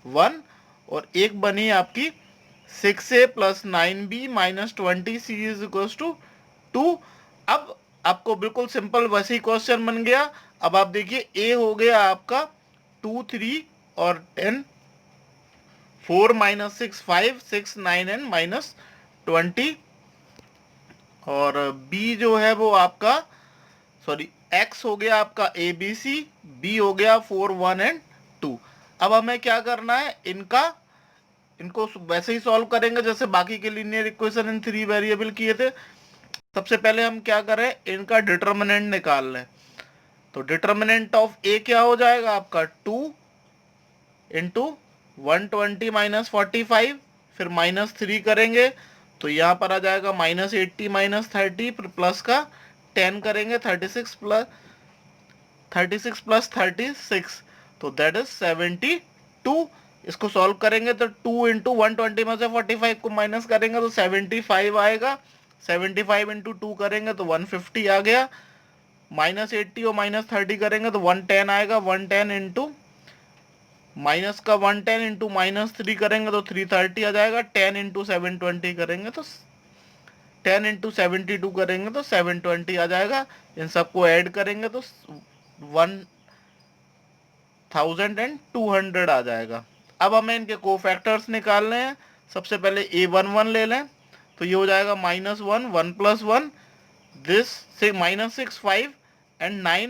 Speaker 1: 1। और एक बनी आपकी 6a plus 9b minus 20c is equal to 2। अब आपको बिल्कुल सिंपल वैसे ही क्वेश्चन बन गया। अब आप देखिए a हो गया आपका 2 3 और 10, 4 माइनस 6 5, 6 9 एंड माइनस 20, और b जो है वो आपका x हो गया आपका ABC, b हो गया 4 1 एंड 2। अब हमें क्या करना है, इनको वैसे ही सॉल्व करेंगे जैसे बाकी के लीनियर इक्वेशन इन 3 वेरिएबल किए थे। सबसे पहले हम क्या करें, इनका डिटर्मिनेंट निकाल लें। तो डिटर्मिनेंट ऑफ ए क्या हो जाएगा आपका, 2 इंटू 120 माइनस 45, फिर -3 करेंगे तो यहाँ पर आ जाएगा -80 माइनस 30, फिर प्लस का 10 करेंगे, 36 प्लस 36, तो दैट इज 72। इसको सॉल्व करेंगे तो 2 इंटू 120 में से 45 को माइनस करेंगे तो 75 आएगा। 75 इंटू 2 करेंगे तो 150 आ गया। -80 और -30 करेंगे तो 110 आएगा। 110 इंटू माइनस का 110 इंटू -3 करेंगे तो 330 आ जाएगा। 10 इंटू 720 करेंगे तो 10 इंटू 72 करेंगे तो 720 आ जाएगा। इन सबको ऐड करेंगे तो 1200 आ जाएगा। अब हमें इनके कोफैक्टर्स निकालने हैं। सबसे पहले a11 ले लें तो ये हो जाएगा -1, 1 प्लस 1, दिस से -6, 5 एंड 9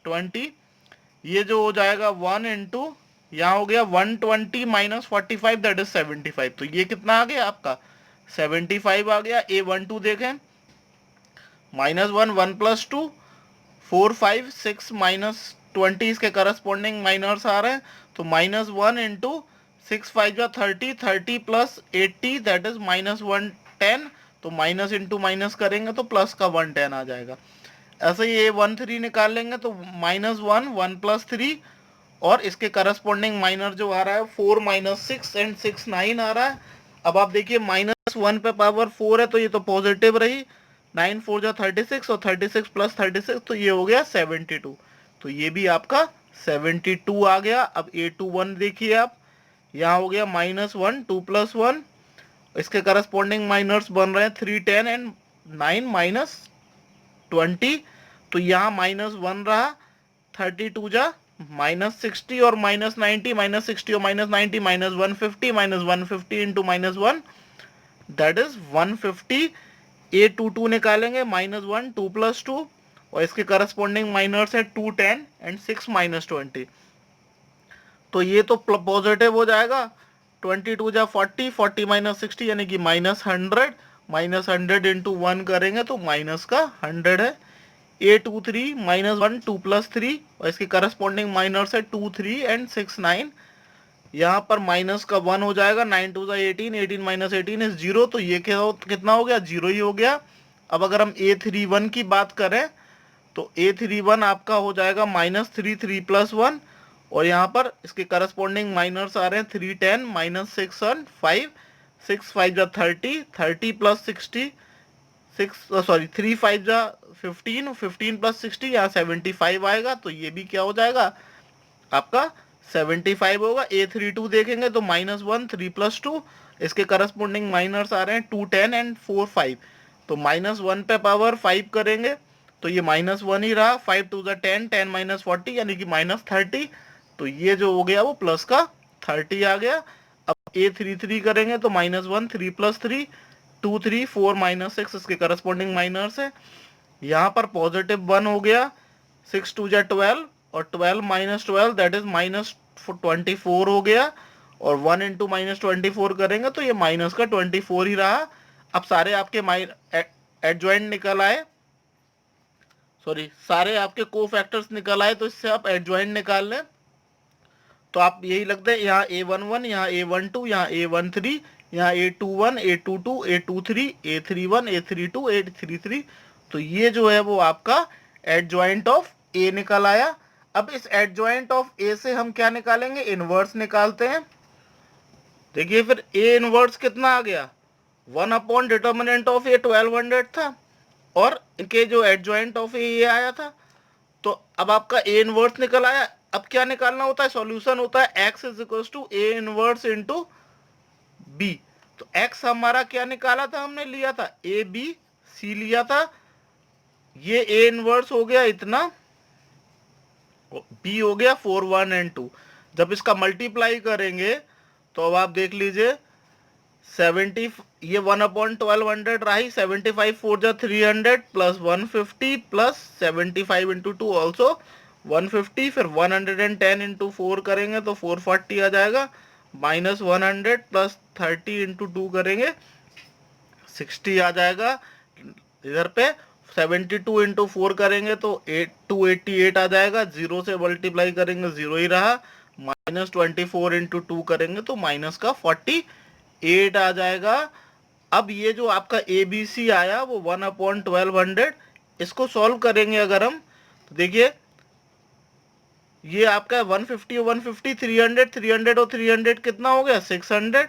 Speaker 1: -20। ये जो हो जाएगा 1 इंटू यहाँ हो गया 120 माइनस 45, दैट इज 75। तो ये कितना आ गया आपका, 75 आ गया। a12 देखें, -1, 1 प्लस 2, 4, 5, 6 -20, इसके करस्पॉन्डिंग माइनर्स आ रहे हैं। तो -1 इंटू 6, 5 जा 30, 30 प्लस 80, दैट इज -110। तो माइनस इंटू माइनस करेंगे तो प्लस का 110 आ जाएगा। ऐसे ही a13 निकाल लेंगे तो -1, 1 प्लस 3, और इसके करस्पॉन्डिंग माइनर जो आ रहा है 4 -6 एंड 6 9 आ रहा है। अब आप देखिए -1 पे पावर 4 है तो ये तो पॉजिटिव रही। 9 4 जा 36, और 36 प्लस 36 तो ये हो गया 72। तो ये भी आपका 72 आ गया। अब a21 देखिए आप, यहाँ हो गया -1, 2 प्लस 1, इसके करस्पॉन्डिंग माइनर्स बन रहे हैं 3, 10 एंड 9 -20। तो यहाँ -1 रहा। 32 जा -60 और -90, -60 और -90, -150, -150 इंटू -1, दैट इज 150। a22 निकालेंगे, -1, 2 प्लस 2, और इसके करस्पॉन्डिंग माइनर्स है 2, 10 एंड 6 -20। तो ये तो पॉजिटिव हो जाएगा। 22 जा 40, 40 माइनस 60 यानी कि -100, -100 इंटू 1 करेंगे तो माइनस का 100 है। a23 -1, 2 प्लस 3, और इसके करस्पॉन्डिंग माइनर्स है 2, 3 एंड 6 9। यहाँ पर माइनस का 1 हो जाएगा। 9 2 18, 18 माइनस 18 इज 0। तो ये कितना हो गया, 0 ही हो गया। अब अगर हम a31 की बात करें तो a31 आपका हो जाएगा -3, 3 प्लस 1, और यहाँ पर इसके करस्पॉन्डिंग माइनर्स आ रहे हैं 3, 10 -6 और 5, 6 5 जा 30, 30 प्लस 60, 3 5 जा 15, 15 प्लस 60, यहाँ 75 आएगा। तो ये भी क्या हो जाएगा आपका 75 होगा। a32 देखेंगे तो -1, 3 प्लस 2, इसके करस्पॉन्डिंग माइनर्स आ रहे हैं 2, 10 एंड 4 5। तो -1 पे पावर 5 करेंगे तो ये -1 ही रहा। 5 2 10, 10 माइनस 40 यानी कि -30। तो ये जो हो गया वो प्लस का 30 आ गया। अब a33 करेंगे तो -1, 3 प्लस 3, 2 3 4 -6, इसके करस्पॉन्डिंग माइनर्स है। यहाँ पर +1 हो गया। 6 2 जा 12, और 12 माइनस 12 दैट इज -24 हो गया। और 1 इंटू -24 करेंगे तो ये माइनस का 24 ही रहा। अब सारे आपके एडजॉइंट निकल आए, सॉरी सारे आपके कोफैक्टर्स निकल आए। तो इससे आप एडजॉइंट निकाल लें तो आप यही लगते हैं, यहाँ a11, यहाँ a12, यहाँ a13, यहाँ a21, a22, a23, a31, a32, a33। तो ये जो है वो आपका एडजॉइंट ऑफ ए निकल आया। अब इस एडजॉइंट ऑफ ए से हम क्या निकालेंगे, इनवर्स निकालते हैं। देखिए फिर ए इनवर्स कितना आ गया, 1 अपॉन डिटर्मिनेंट ऑफ ए 1200 था, और इनके जो एडजॉइंट ऑफ ए आया था। तो अब आपका ए इनवर्स निकल आया। अब क्या निकालना होता है, सॉल्यूशन होता है x is equal to a inverse into b. तो x हमारा क्या निकाला था, हमने लिया था ए बी सी लिया था। ये ए इनवर्स हो गया इतना, b हो गया 4 1 एंड 2। जब इसका मल्टीप्लाई करेंगे तो अब आप देख लीजिए 70, ये 1 अपॉन 1200 रही। 75 4 जा 300 प्लस 150 प्लस 75 इंटू 2 ऑल्सो 150, फिर 110 इंटू 4 करेंगे तो 440 आ जाएगा, माइनस 100 प्लस 30 इंटू 2 करेंगे 60 आ जाएगा। इधर पे 72 इंटू 4 करेंगे तो 288 आ जाएगा, जीरो से मल्टीप्लाई करेंगे जीरो ही रहा, माइनस 24 इंटू 2 करेंगे तो माइनस का 48 आ जाएगा। अब ये जो आपका ए बी सी आया वो 1/1200, इसको सॉल्व करेंगे अगर हम तो देखिए ये आपका 150 और 150 300, 300 और 300 कितना हो गया 600,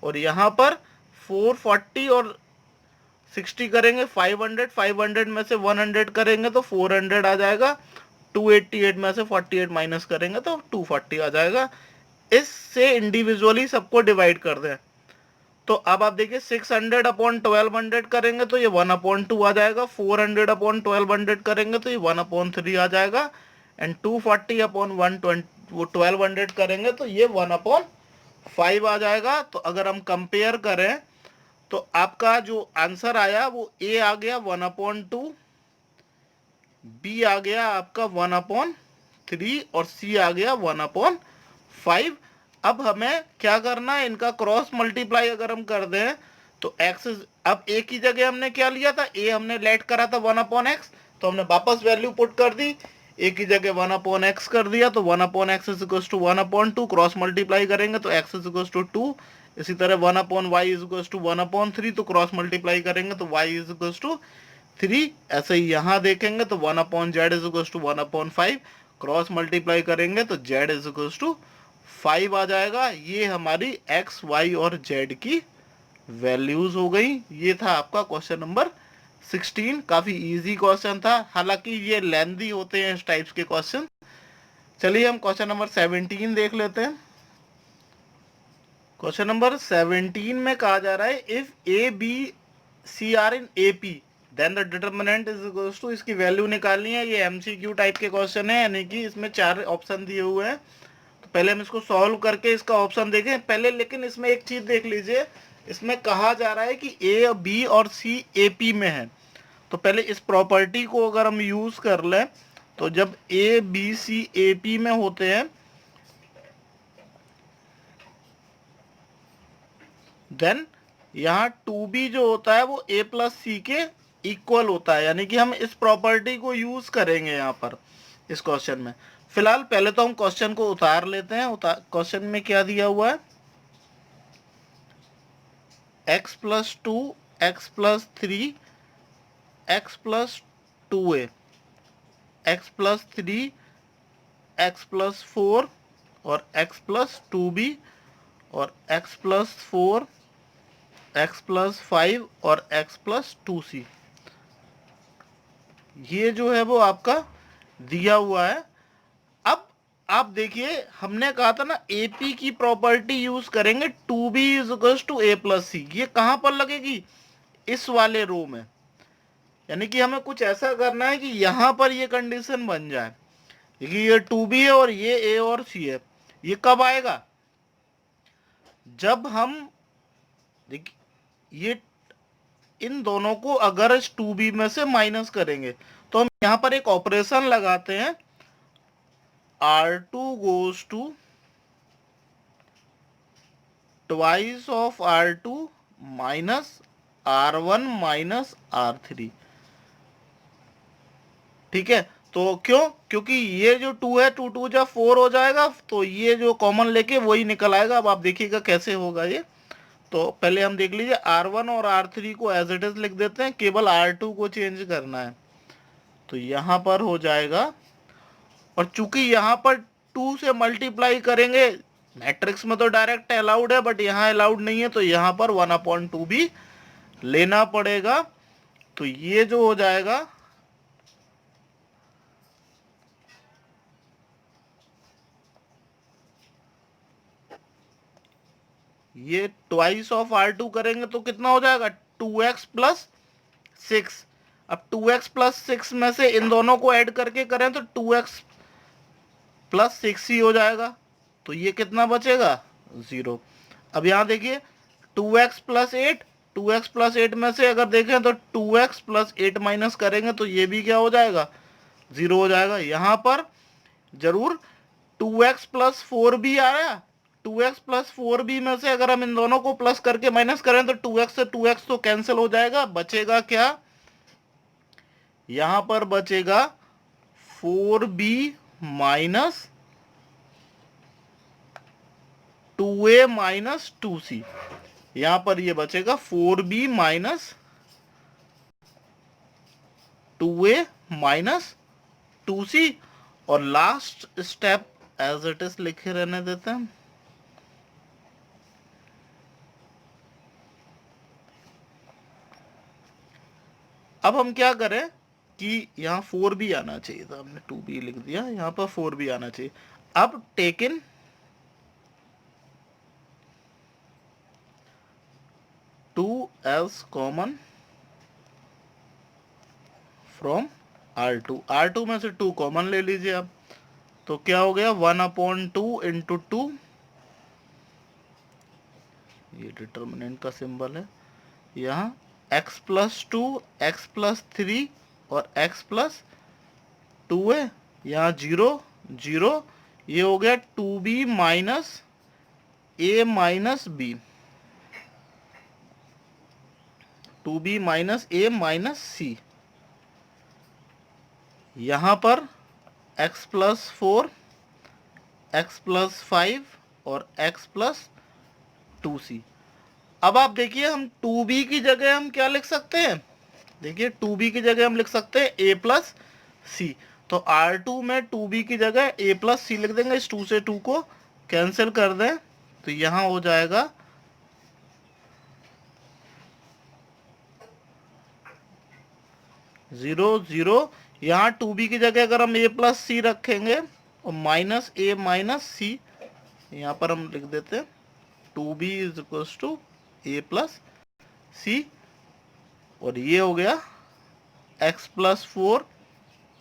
Speaker 1: और यहाँ पर 440 और 60 करेंगे 500, 500 में से 100 करेंगे तो 400 आ जाएगा, 288 में से 48 माइनस करेंगे तो 240 आ जाएगा। इससे इंडिविजुअली सबको डिवाइड कर दें तो अब आप देखिए 600 अपॉन 1200 करेंगे तो ये 1/2 आ जाएगा, 400 अपॉन 1200 करेंगे तो ये 1/3 आ जाएगा, एंड 240 अपॉन 1200 करेंगे तो ये 1/5 आ जाएगा। तो अगर हम कंपेयर करें तो आपका जो आंसर आया वो ए आ गया 1/2, बी आ गया आपका 1/3 और सी आ गया 1/5। अब हमें क्या करना है, इनका क्रॉस मल्टीप्लाई अगर हम कर दें तो x, अब ए की जगह हमने क्या लिया था, ए हमने लेट करा था 1/x, तो हमने वापस वैल्यू पुट कर दी, ए की जगह 1/x कर दिया तो 1/x is equal to 1/2, cross multiply करेंगे तो x इज इक्वल टू 2, इसी तरह 1/y इज इक्वल टू 1/3, तो क्रॉस मल्टीप्लाई करेंगे तो y इज इक्वल टू 3, ऐसे ही यहाँ देखेंगे तो 1/z is equal to 1/5, cross multiply करेंगे तो z इज इक्वल टू 5 आ जाएगा। ये हमारी x, y और z की वैल्यूज हो गई। ये था आपका क्वेश्चन नंबर 16, काफी इजी क्वेश्चन था, हालांकि ये लेंदी होते हैं इस टाइप्स के क्वेश्चन। चलिए हम क्वेश्चन नंबर 17 देख लेते हैं। क्वेश्चन नंबर 17 में कहा जा रहा है if a b c are in A P then the determinant is equals to, इसकी वैल्यू निकालनी है। ये एमसीक्यू टाइप के क्वेश्चन है, यानी कि इसमें 4 ऑप्शन दिए हुए हैं, तो पहले हम इसको सॉल्व करके इसका ऑप्शन देखें पहले। लेकिन इसमें एक चीज देख लीजिए, इसमें कहा जा रहा है कि ए बी और सी ए पी में है, तो पहले इस प्रॉपर्टी को अगर हम यूज कर लें तो जब ए बी सी ए पी में होते हैं देन यहाँ 2b जो होता है वो a प्लस सी के इक्वल होता है, यानी कि हम इस प्रॉपर्टी को यूज करेंगे यहाँ पर इस क्वेश्चन में। फिलहाल पहले तो हम क्वेश्चन को उतार लेते हैं। क्वेश्चन में क्या दिया हुआ है, x plus 2, x plus 3, x plus 2a, x plus 3, x plus 4 और x प्लस 2b और x प्लस 4, x प्लस 5 और x प्लस 2c, ये जो है वो आपका दिया हुआ है। अब आप देखिए हमने कहा था ना एपी की प्रॉपर्टी यूज करेंगे 2b is equal to a plus c, ये कहां पर लगेगी, इस वाले रो में, यानी कि हमें कुछ ऐसा करना है कि यहां पर ये कंडीशन बन जाए कि ये 2b है और ये a और c है। ये कब आएगा, जब हम देखिए ये इन दोनों को अगर इस 2b में से माइनस करेंगे तो हम यहां पर एक ऑपरेशन लगाते हैं, R2 goes to twice of R2 minus R1 minus R3, ठीक है। तो क्यों, क्योंकि ये जो 2 है 2 2 जा 4 हो जाएगा, तो ये जो कॉमन लेके वही निकल आएगा। अब आप देखिएगा कैसे होगा ये, तो पहले हम देख लीजिए R1 और R3 को एज इट इज लिख देते हैं, केवल R2 को चेंज करना है, तो यहां पर हो जाएगा। और चूंकि यहां पर 2 से मल्टीप्लाई करेंगे, मैट्रिक्स में तो डायरेक्ट अलाउड है बट यहां अलाउड नहीं है, तो यहां पर 1/2 भी लेना पड़ेगा। तो ये जो हो जाएगा ये ट्वाइस ऑफ R2 करेंगे तो कितना हो जाएगा 2x प्लस 6। अब 2x प्लस 6 में से इन दोनों को ऐड करके करें तो 2x प्लस 6 ही हो जाएगा, तो ये कितना बचेगा 0। अब यहाँ देखिए 2x प्लस 8, 2x प्लस 8 में से अगर देखें तो 2x प्लस 8 माइनस करेंगे तो ये भी क्या हो जाएगा 0 हो जाएगा। यहाँ पर जरूर 2x प्लस 4b आया। 2x प्लस 4b में से अगर हम इन दोनों को प्लस करके माइनस करें तो 2x से 2x तो कैंसिल हो जाएगा, बचेगा क्या, यहां पर बचेगा 4b minus 2a minus 2c। यहां पर ये बचेगा 4b minus 2a minus 2c, और last step as it is लिखे रहने देते हैं। अब हम क्या करें कि यहाँ 4b आना चाहिए था, हमने 2b लिख दिया, यहाँ पर 4b आना चाहिए। अब take in 2 as common from R2। R2 में से 2 कॉमन ले लीजिए आप, तो क्या हो गया 1/2 इंटू 2, ये डिटर्मिनेंट का सिंबल है, यहाँ x प्लस 2, x प्लस 3 और x प्लस 2 है, यहाँ 0 0, ये हो गया 2b minus a minus b, 2b minus a minus c। यहाँ पर x प्लस 4, x प्लस 5 और x प्लस 2c। अब आप देखिए हम 2b की जगह हम क्या लिख सकते हैं, देखिए 2b की जगह हम लिख सकते हैं a प्लस सी। तो R2 में 2b की जगह a प्लस सी लिख देंगे, इस 2 से 2 को कैंसिल कर दें तो यहां हो जाएगा 0 0। यहाँ 2b की जगह अगर हम a प्लस सी रखेंगे और माइनस a माइनस सी, यहाँ पर हम लिख देते हैं 2b is equal to a plus c, और ये हो गया x प्लस 4,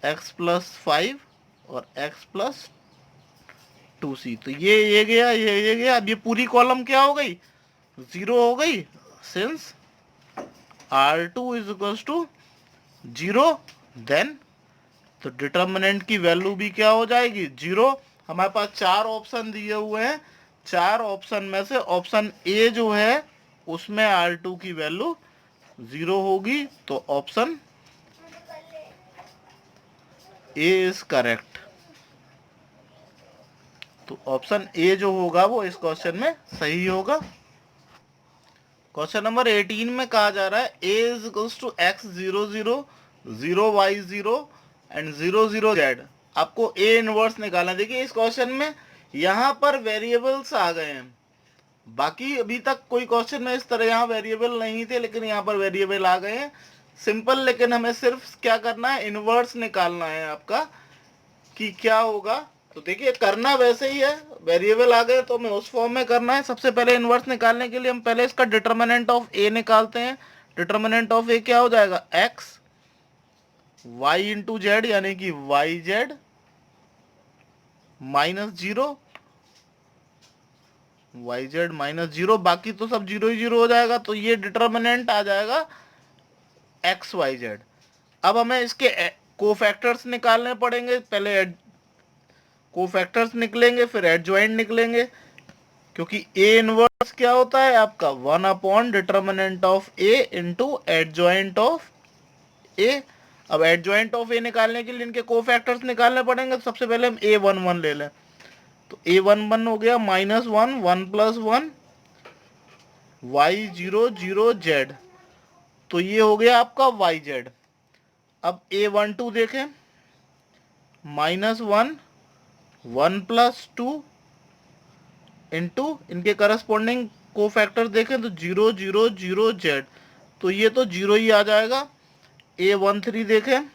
Speaker 1: x प्लस 5 और x प्लस 2c। तो ये गया, ये गया। अब ये पूरी कॉलम क्या हो गई, 0 हो गई, since R2 is equal to 0, then तो डिटर्मिनेंट की वैल्यू भी क्या हो जाएगी 0। हमारे पास 4 ऑप्शन दिए हुए हैं, 4 ऑप्शन में से ऑप्शन ए जो है उसमें R2 की वैल्यू 0 होगी, तो ऑप्शन ए इज करेक्ट। तो ऑप्शन ए जो होगा वो इस क्वेश्चन में सही होगा। क्वेश्चन नंबर 18 में कहा जा रहा है a is equals to x 0 0 0 y 0 and 0 0 z। आपको a इनवर्स निकालना है। देखिए इस क्वेश्चन में यहाँ पर वेरिएबल्स आ गए हैं, बाकी अभी तक कोई क्वेश्चन में इस तरह यहाँ वेरिएबल नहीं थे, लेकिन यहाँ पर वेरिएबल आ गए हैं। सिंपल, लेकिन हमें सिर्फ क्या करना है, इनवर्स निकालना है आपका कि क्या होगा। तो देखिए करना वैसे ही है, वेरिएबल आ गए तो हमें उस फॉर्म में करना है। सबसे पहले इनवर्स निकालने के लिए हम पहले इसका डिटर्मिनेंट ऑफ ए निकालते हैं। डिटर्मिनेंट ऑफ ए क्या हो जाएगा, एक्स वाई इंटू जेड, यानी कि y z minus 0, y z minus 0, बाकी तो सब 0 ही 0 हो जाएगा। तो ये डिटर्मिनेंट आ जाएगा एक्स वाई जेड। अब हमें इसके कोफैक्टर्स निकालने पड़ेंगे, पहले कोफैक्टर्स निकलेंगे फिर एडजॉइंट निकलेंगे, क्योंकि ए इनवर्स क्या होता है आपका 1 determinant of a into adjoint of a. अब एडजॉइंट ऑफ ए निकालने के लिए इनके कोफैक्टर्स निकालने पड़ेंगे। तो सबसे पहले हम a11 ले लें, तो a11 हो गया -1 1 प्लस 1 y0 0 z, तो ये हो गया आपका yz। अब a12 देखें, -1 1 प्लस 2 इंटू इनके करस्पॉन्डिंग कोफैक्टर देखें तो 0 0 0 z, तो ये तो 0 ही आ जाएगा। a13 देखें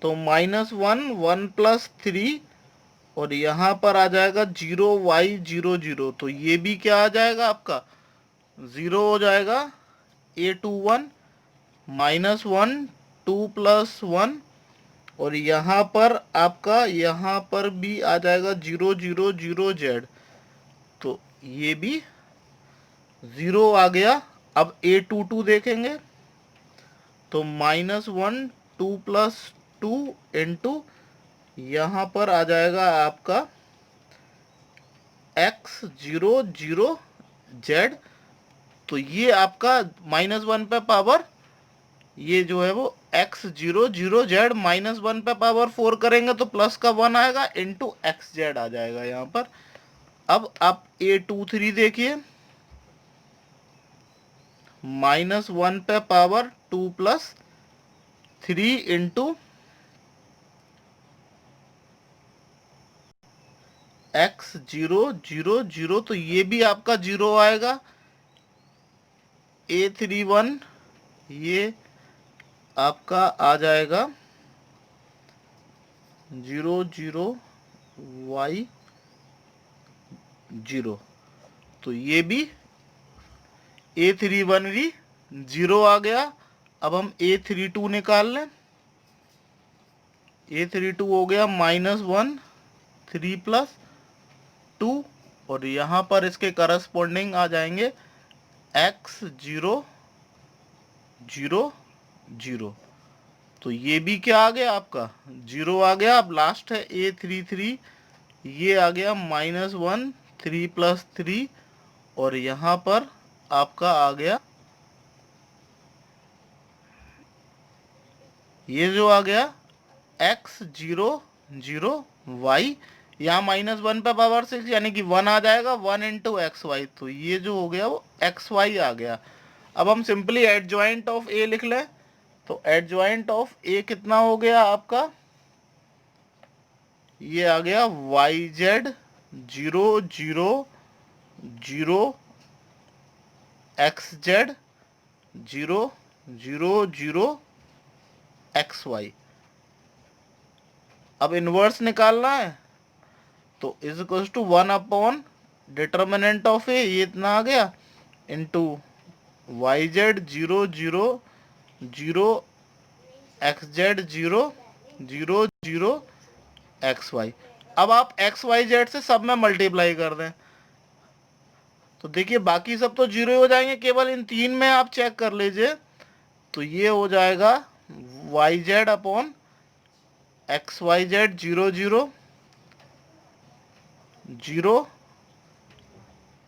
Speaker 1: तो -1 1 प्लस 3 और यहाँ पर आ जाएगा 0 y0 0, तो ये भी क्या आ जाएगा आपका 0 हो जाएगा। a21 -1 2 प्लस 1 और यहाँ पर आपका यहाँ पर भी आ जाएगा 0 0 0 z, तो ये भी 0 आ गया। अब a22 देखेंगे तो -1 2 प्लस 2 इंटू यहाँ पर आ जाएगा आपका x00z। तो ये आपका -1 पे पावर, ये जो है वो x00z -1 पे पावर 4 करेंगे तो प्लस का 1 आएगा, इंटू xz आ जाएगा यहाँ पर। अब आप A23 देखिए, -1 पे पावर 2 + 3 इंटू x000, तो ये भी आपका 0 आएगा। A31 ये आपका आ जाएगा 00y0, तो ये भी A31 भी 0 आ गया। अब हम A32 निकाल लें। A32 हो गया -1 3 + 2, और यहाँ पर इसके करस्पॉन्डिंग आ जाएंगे x000। तो ये भी क्या आ गया आपका 0 आ गया। अब लास्ट है A33, ये आ गया -1 3 + 3, और यहाँ पर आपका आ गया, ये जो आ गया x00y, यहाँ -1 पे पावर 6 यानी कि 1 आ जाएगा, 1 इंटू XY, तो ये जो हो गया वो XY आ गया। अब हम सिंपली एडजॉइंट ऑफ A लिख लें, तो एडजॉइंट ऑफ A कितना हो गया आपका, ये आ गया YZ 000 XZ 000 XY। अब इनवर्स निकालना है, तो is equal to 1 upon determinant of a, ये इतना आ गया, इंटू YZ 000 XZ 000 XY। अब आप XYZ से सब में मल्टीप्लाई कर दें, तो देखिए बाकी सब तो 0 हो जाएंगे, केवल इन 3 में आप चेक कर लीजिए। तो ये हो जाएगा YZ upon XYZ 000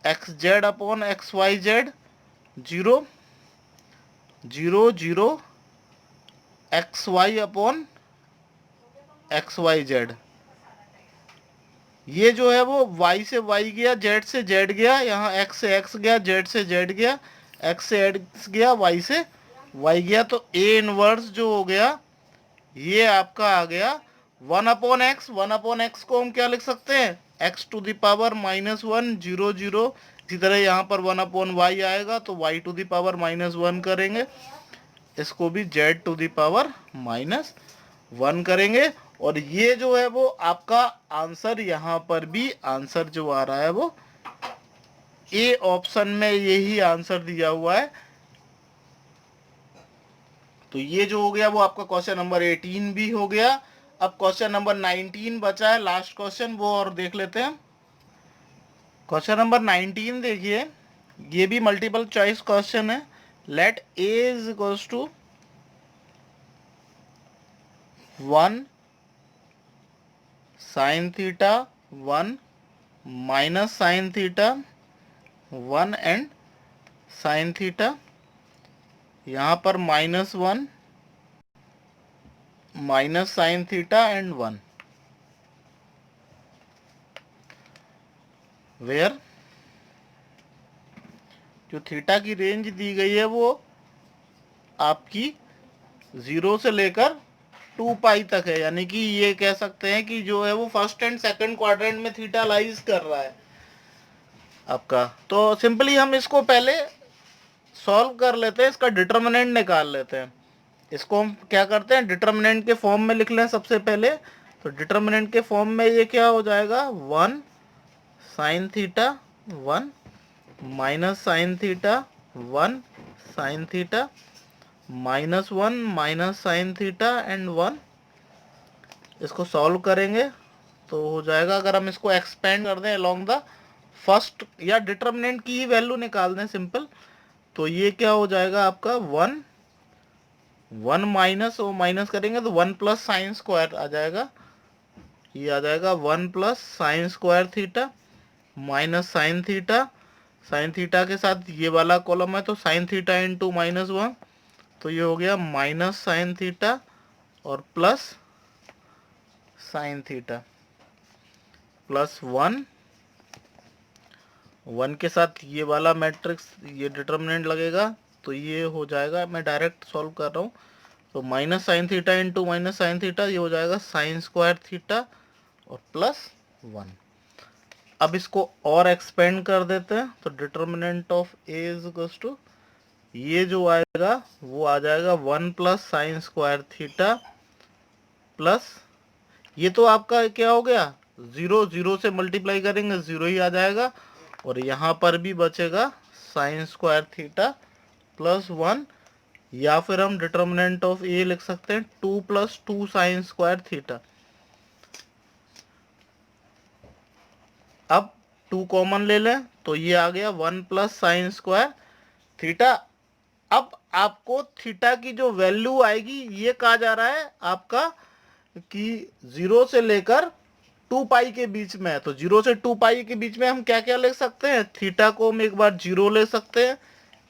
Speaker 1: XZ upon XYZ 0 XY upon XYZ। ये जो है वो Y से Y गया, Z से Z गया, यहाँ X से X गया, Z से Z गया, X से X गया, Y से Y गया, तो A इनवर्स जो हो गया ये आपका आ गया 1/x। 1/x को हम क्या लिख सकते हैं, x टू द पावर -1 0 0। इसी तरह यहाँ पर 1/y आएगा, तो y टू द पावर -1 करेंगे, इसको भी z टू द पावर -1 करेंगे। और ये जो है वो आपका आंसर, यहाँ पर भी आंसर जो आ रहा है वो ए ऑप्शन में यही आंसर दिया हुआ है। तो ये जो हो गया वो आपका क्वेश्चन नंबर 18 भी हो गया। अब क्वेश्चन नंबर 19 बचा है, लास्ट क्वेश्चन, वो और देख लेते हैं। क्वेश्चन नंबर 19 देखिए, ये भी मल्टीपल चॉइस क्वेश्चन है। Let a is equals to 1 sin theta 1 minus sin theta 1 and sin theta, यहाँ पर -1 minus sin theta and 1, where जो थीटा की रेंज दी गई है वो आपकी 0 से लेकर 2π तक है, यानी कि ये कह सकते हैं कि जो है वो फर्स्ट एंड सेकंड क्वाड्रेंट में थीटा लाइज कर रहा है आपका। तो सिंपली हम इसको पहले सॉल्व कर लेते हैं, इसका डिटर्मिनेंट निकाल लेते हैं। इसको हम क्या करते हैं, डिटर्मिनेंट के फॉर्म में लिख लें सबसे पहले। तो डिटर्मिनेंट के फॉर्म में ये क्या हो जाएगा, 1 sin theta 1 minus sin theta 1 sin theta -1 minus sin theta and 1। इसको सॉल्व करेंगे तो हो जाएगा, अगर हम इसको एक्सपेंड कर दें अलोंग द फर्स्ट, या डिटर्मिनेंट की ही वैल्यू निकाल दें सिंपल, तो ये क्या हो जाएगा आपका 1 माइनस, वो माइनस करेंगे तो 1 + sin² आ जाएगा, ये आ जाएगा 1 plus sine square theta minus sine theta. Sine theta के साथ ये वाला कॉलम है तो साइन थीटा इंटू -1, तो ये हो गया माइनस साइन थीटा और प्लस साइन थीटा प्लस 1 के साथ ये वाला मैट्रिक्स, ये डिटर्मिनेंट लगेगा तो ये हो जाएगा, मैं डायरेक्ट सॉल्व कर रहा हूँ, तो minus sine theta into minus sine theta, ये हो जाएगा साइन स्क्वायर थीटा और प्लस 1। अब इसको और एक्सपेंड कर देते हैं, तो determinant of A is equals to, ये जो आएगा वो आ जाएगा 1 plus sine square theta plus, ये तो आपका क्या हो गया, 0 से मल्टीप्लाई करेंगे 0 ही आ जाएगा, और यहाँ पर भी बचेगा साइन स्क्वायर थीटा प्लस 1, या फिर हम डिटर्मिनेंट ऑफ ए लिख सकते हैं 2 प्लस 2 साइन स्क्वायर थीटा। अब 2 कॉमन ले लें तो ये आ गया 1 प्लस साइन स्क्वायर थीटा। अब आपको थीटा की जो वैल्यू आएगी, ये कहा जा रहा है आपका कि 0 से लेकर 2 पाई के बीच में है, तो 0 से 2 पाई के बीच में हम क्या क्या ले सकते हैं, थीटा को हम एक बार 0 ले सकते हैं,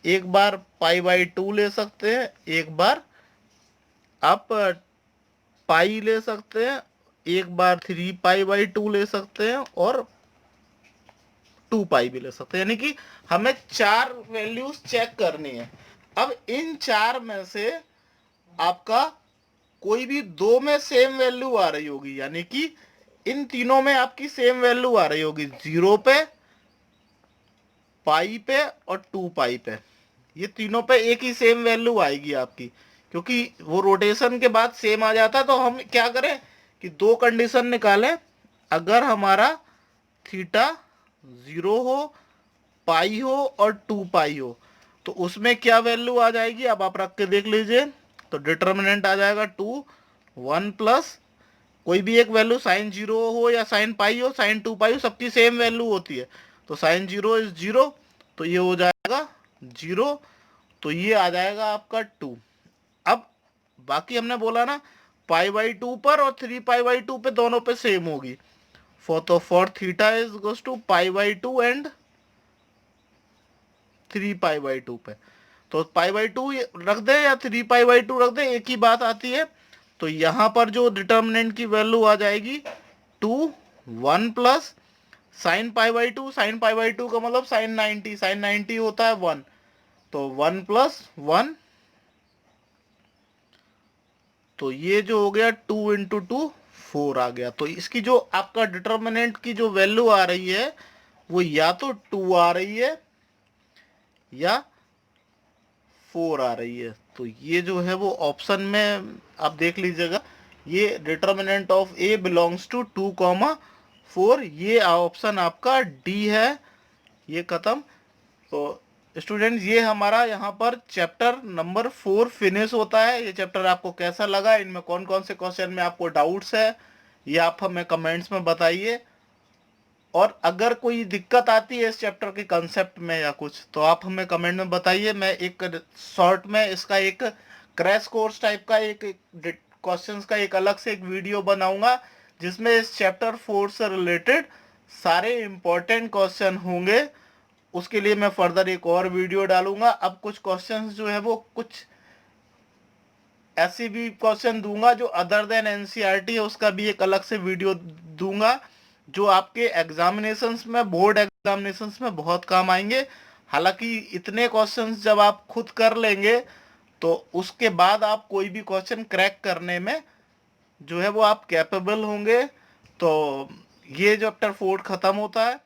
Speaker 1: एक बार π/2 ले सकते हैं, एक बार आप पाई ले सकते हैं, एक बार 3π/2 ले सकते हैं और 2 पाई भी ले सकते हैं, यानी कि हमें 4 वैल्यूज चेक करनी है। अब इन 4 में से आपका कोई भी 2 में सेम वैल्यू आ रही होगी, यानी कि इन तीनों में आपकी सेम वैल्यू आ रही होगी, 0 पे, पाई पे और 2 पाई पे, ये तीनों पे एक ही सेम वैल्यू आएगी आपकी, क्योंकि वो रोटेशन के बाद सेम आ जाता है। तो हम क्या करें कि 2 कंडीशन निकालें, अगर हमारा थीटा 0 हो, पाई हो और 2 पाई हो, तो उसमें क्या वैल्यू आ जाएगी, अब आप रख के देख लीजिए, तो डिटर्मिनेंट आ जाएगा 2, 1 प्लस कोई भी एक वैल्यू, साइन 0 हो या साइन पाई हो, साइन 2 पाई हो, सबकी सेम वैल्यू होती है, तो साइन 0 इज 0, तो ये हो जाएगा 0, तो ये आ जाएगा आपका 2। अब बाकी हमने बोला ना π/2 पर और 3π/2 पे दोनों पे सेम होगी, for theta is goes to π/2 and 3π/2 पे, तो π/2 रख दे या 3π/2 रख दे, एक ही बात आती है। तो यहाँ पर जो डिटर्मिनेंट की वैल्यू आ जाएगी 2, 1 प्लस साइन π/2, साइन π/2 का मतलब साइन 90, साइन 90 होता है 1, तो 1 प्लस 1, तो ये जो हो गया 2 इंटू 2 4 आ गया। तो इसकी जो आपका डिटर्मिनेंट की जो वैल्यू आ रही है वो या तो 2 आ रही है या 4 आ रही है, तो ये जो है वो ऑप्शन में आप देख लीजिएगा, ये determinant of A belongs to 2, 4, ये ऑप्शन आपका डी है। ये खत्म। तो स्टूडेंट्स, ये हमारा यहाँ पर चैप्टर नंबर 4 फिनिश होता है। ये चैप्टर आपको कैसा लगा, इनमें कौन कौन से क्वेश्चन में आपको डाउट्स है, ये आप हमें कमेंट्स में बताइए, और अगर कोई दिक्कत आती है इस चैप्टर के कंसेप्ट में या कुछ, तो आप हमें कमेंट में बताइए। मैं एक शॉर्ट में इसका एक क्रैश कोर्स टाइप का एक क्वेश्चंस का एक अलग से एक वीडियो बनाऊंगा, जिसमें इस चैप्टर 4 से रिलेटेड सारे इम्पोर्टेंट क्वेश्चन होंगे। उसके लिए मैं फर्दर एक और वीडियो डालूंगा। अब कुछ क्वेश्चंस जो है वो कुछ ऐसी भी क्वेश्चन दूंगा जो अदर देन एनसीईआरटी है, उसका भी एक अलग से वीडियो दूंगा, जो आपके एग्जामिनेशंस में, बोर्ड एग्जामिनेशंस में बहुत काम आएंगे। हालांकि इतने क्वेश्चंस जब आप खुद कर लेंगे तो उसके बाद आप कोई भी क्वेश्चन क्रैक करने में जो है वो आप कैपेबल होंगे। तो ये चैप्टर 4 खत्म होता है।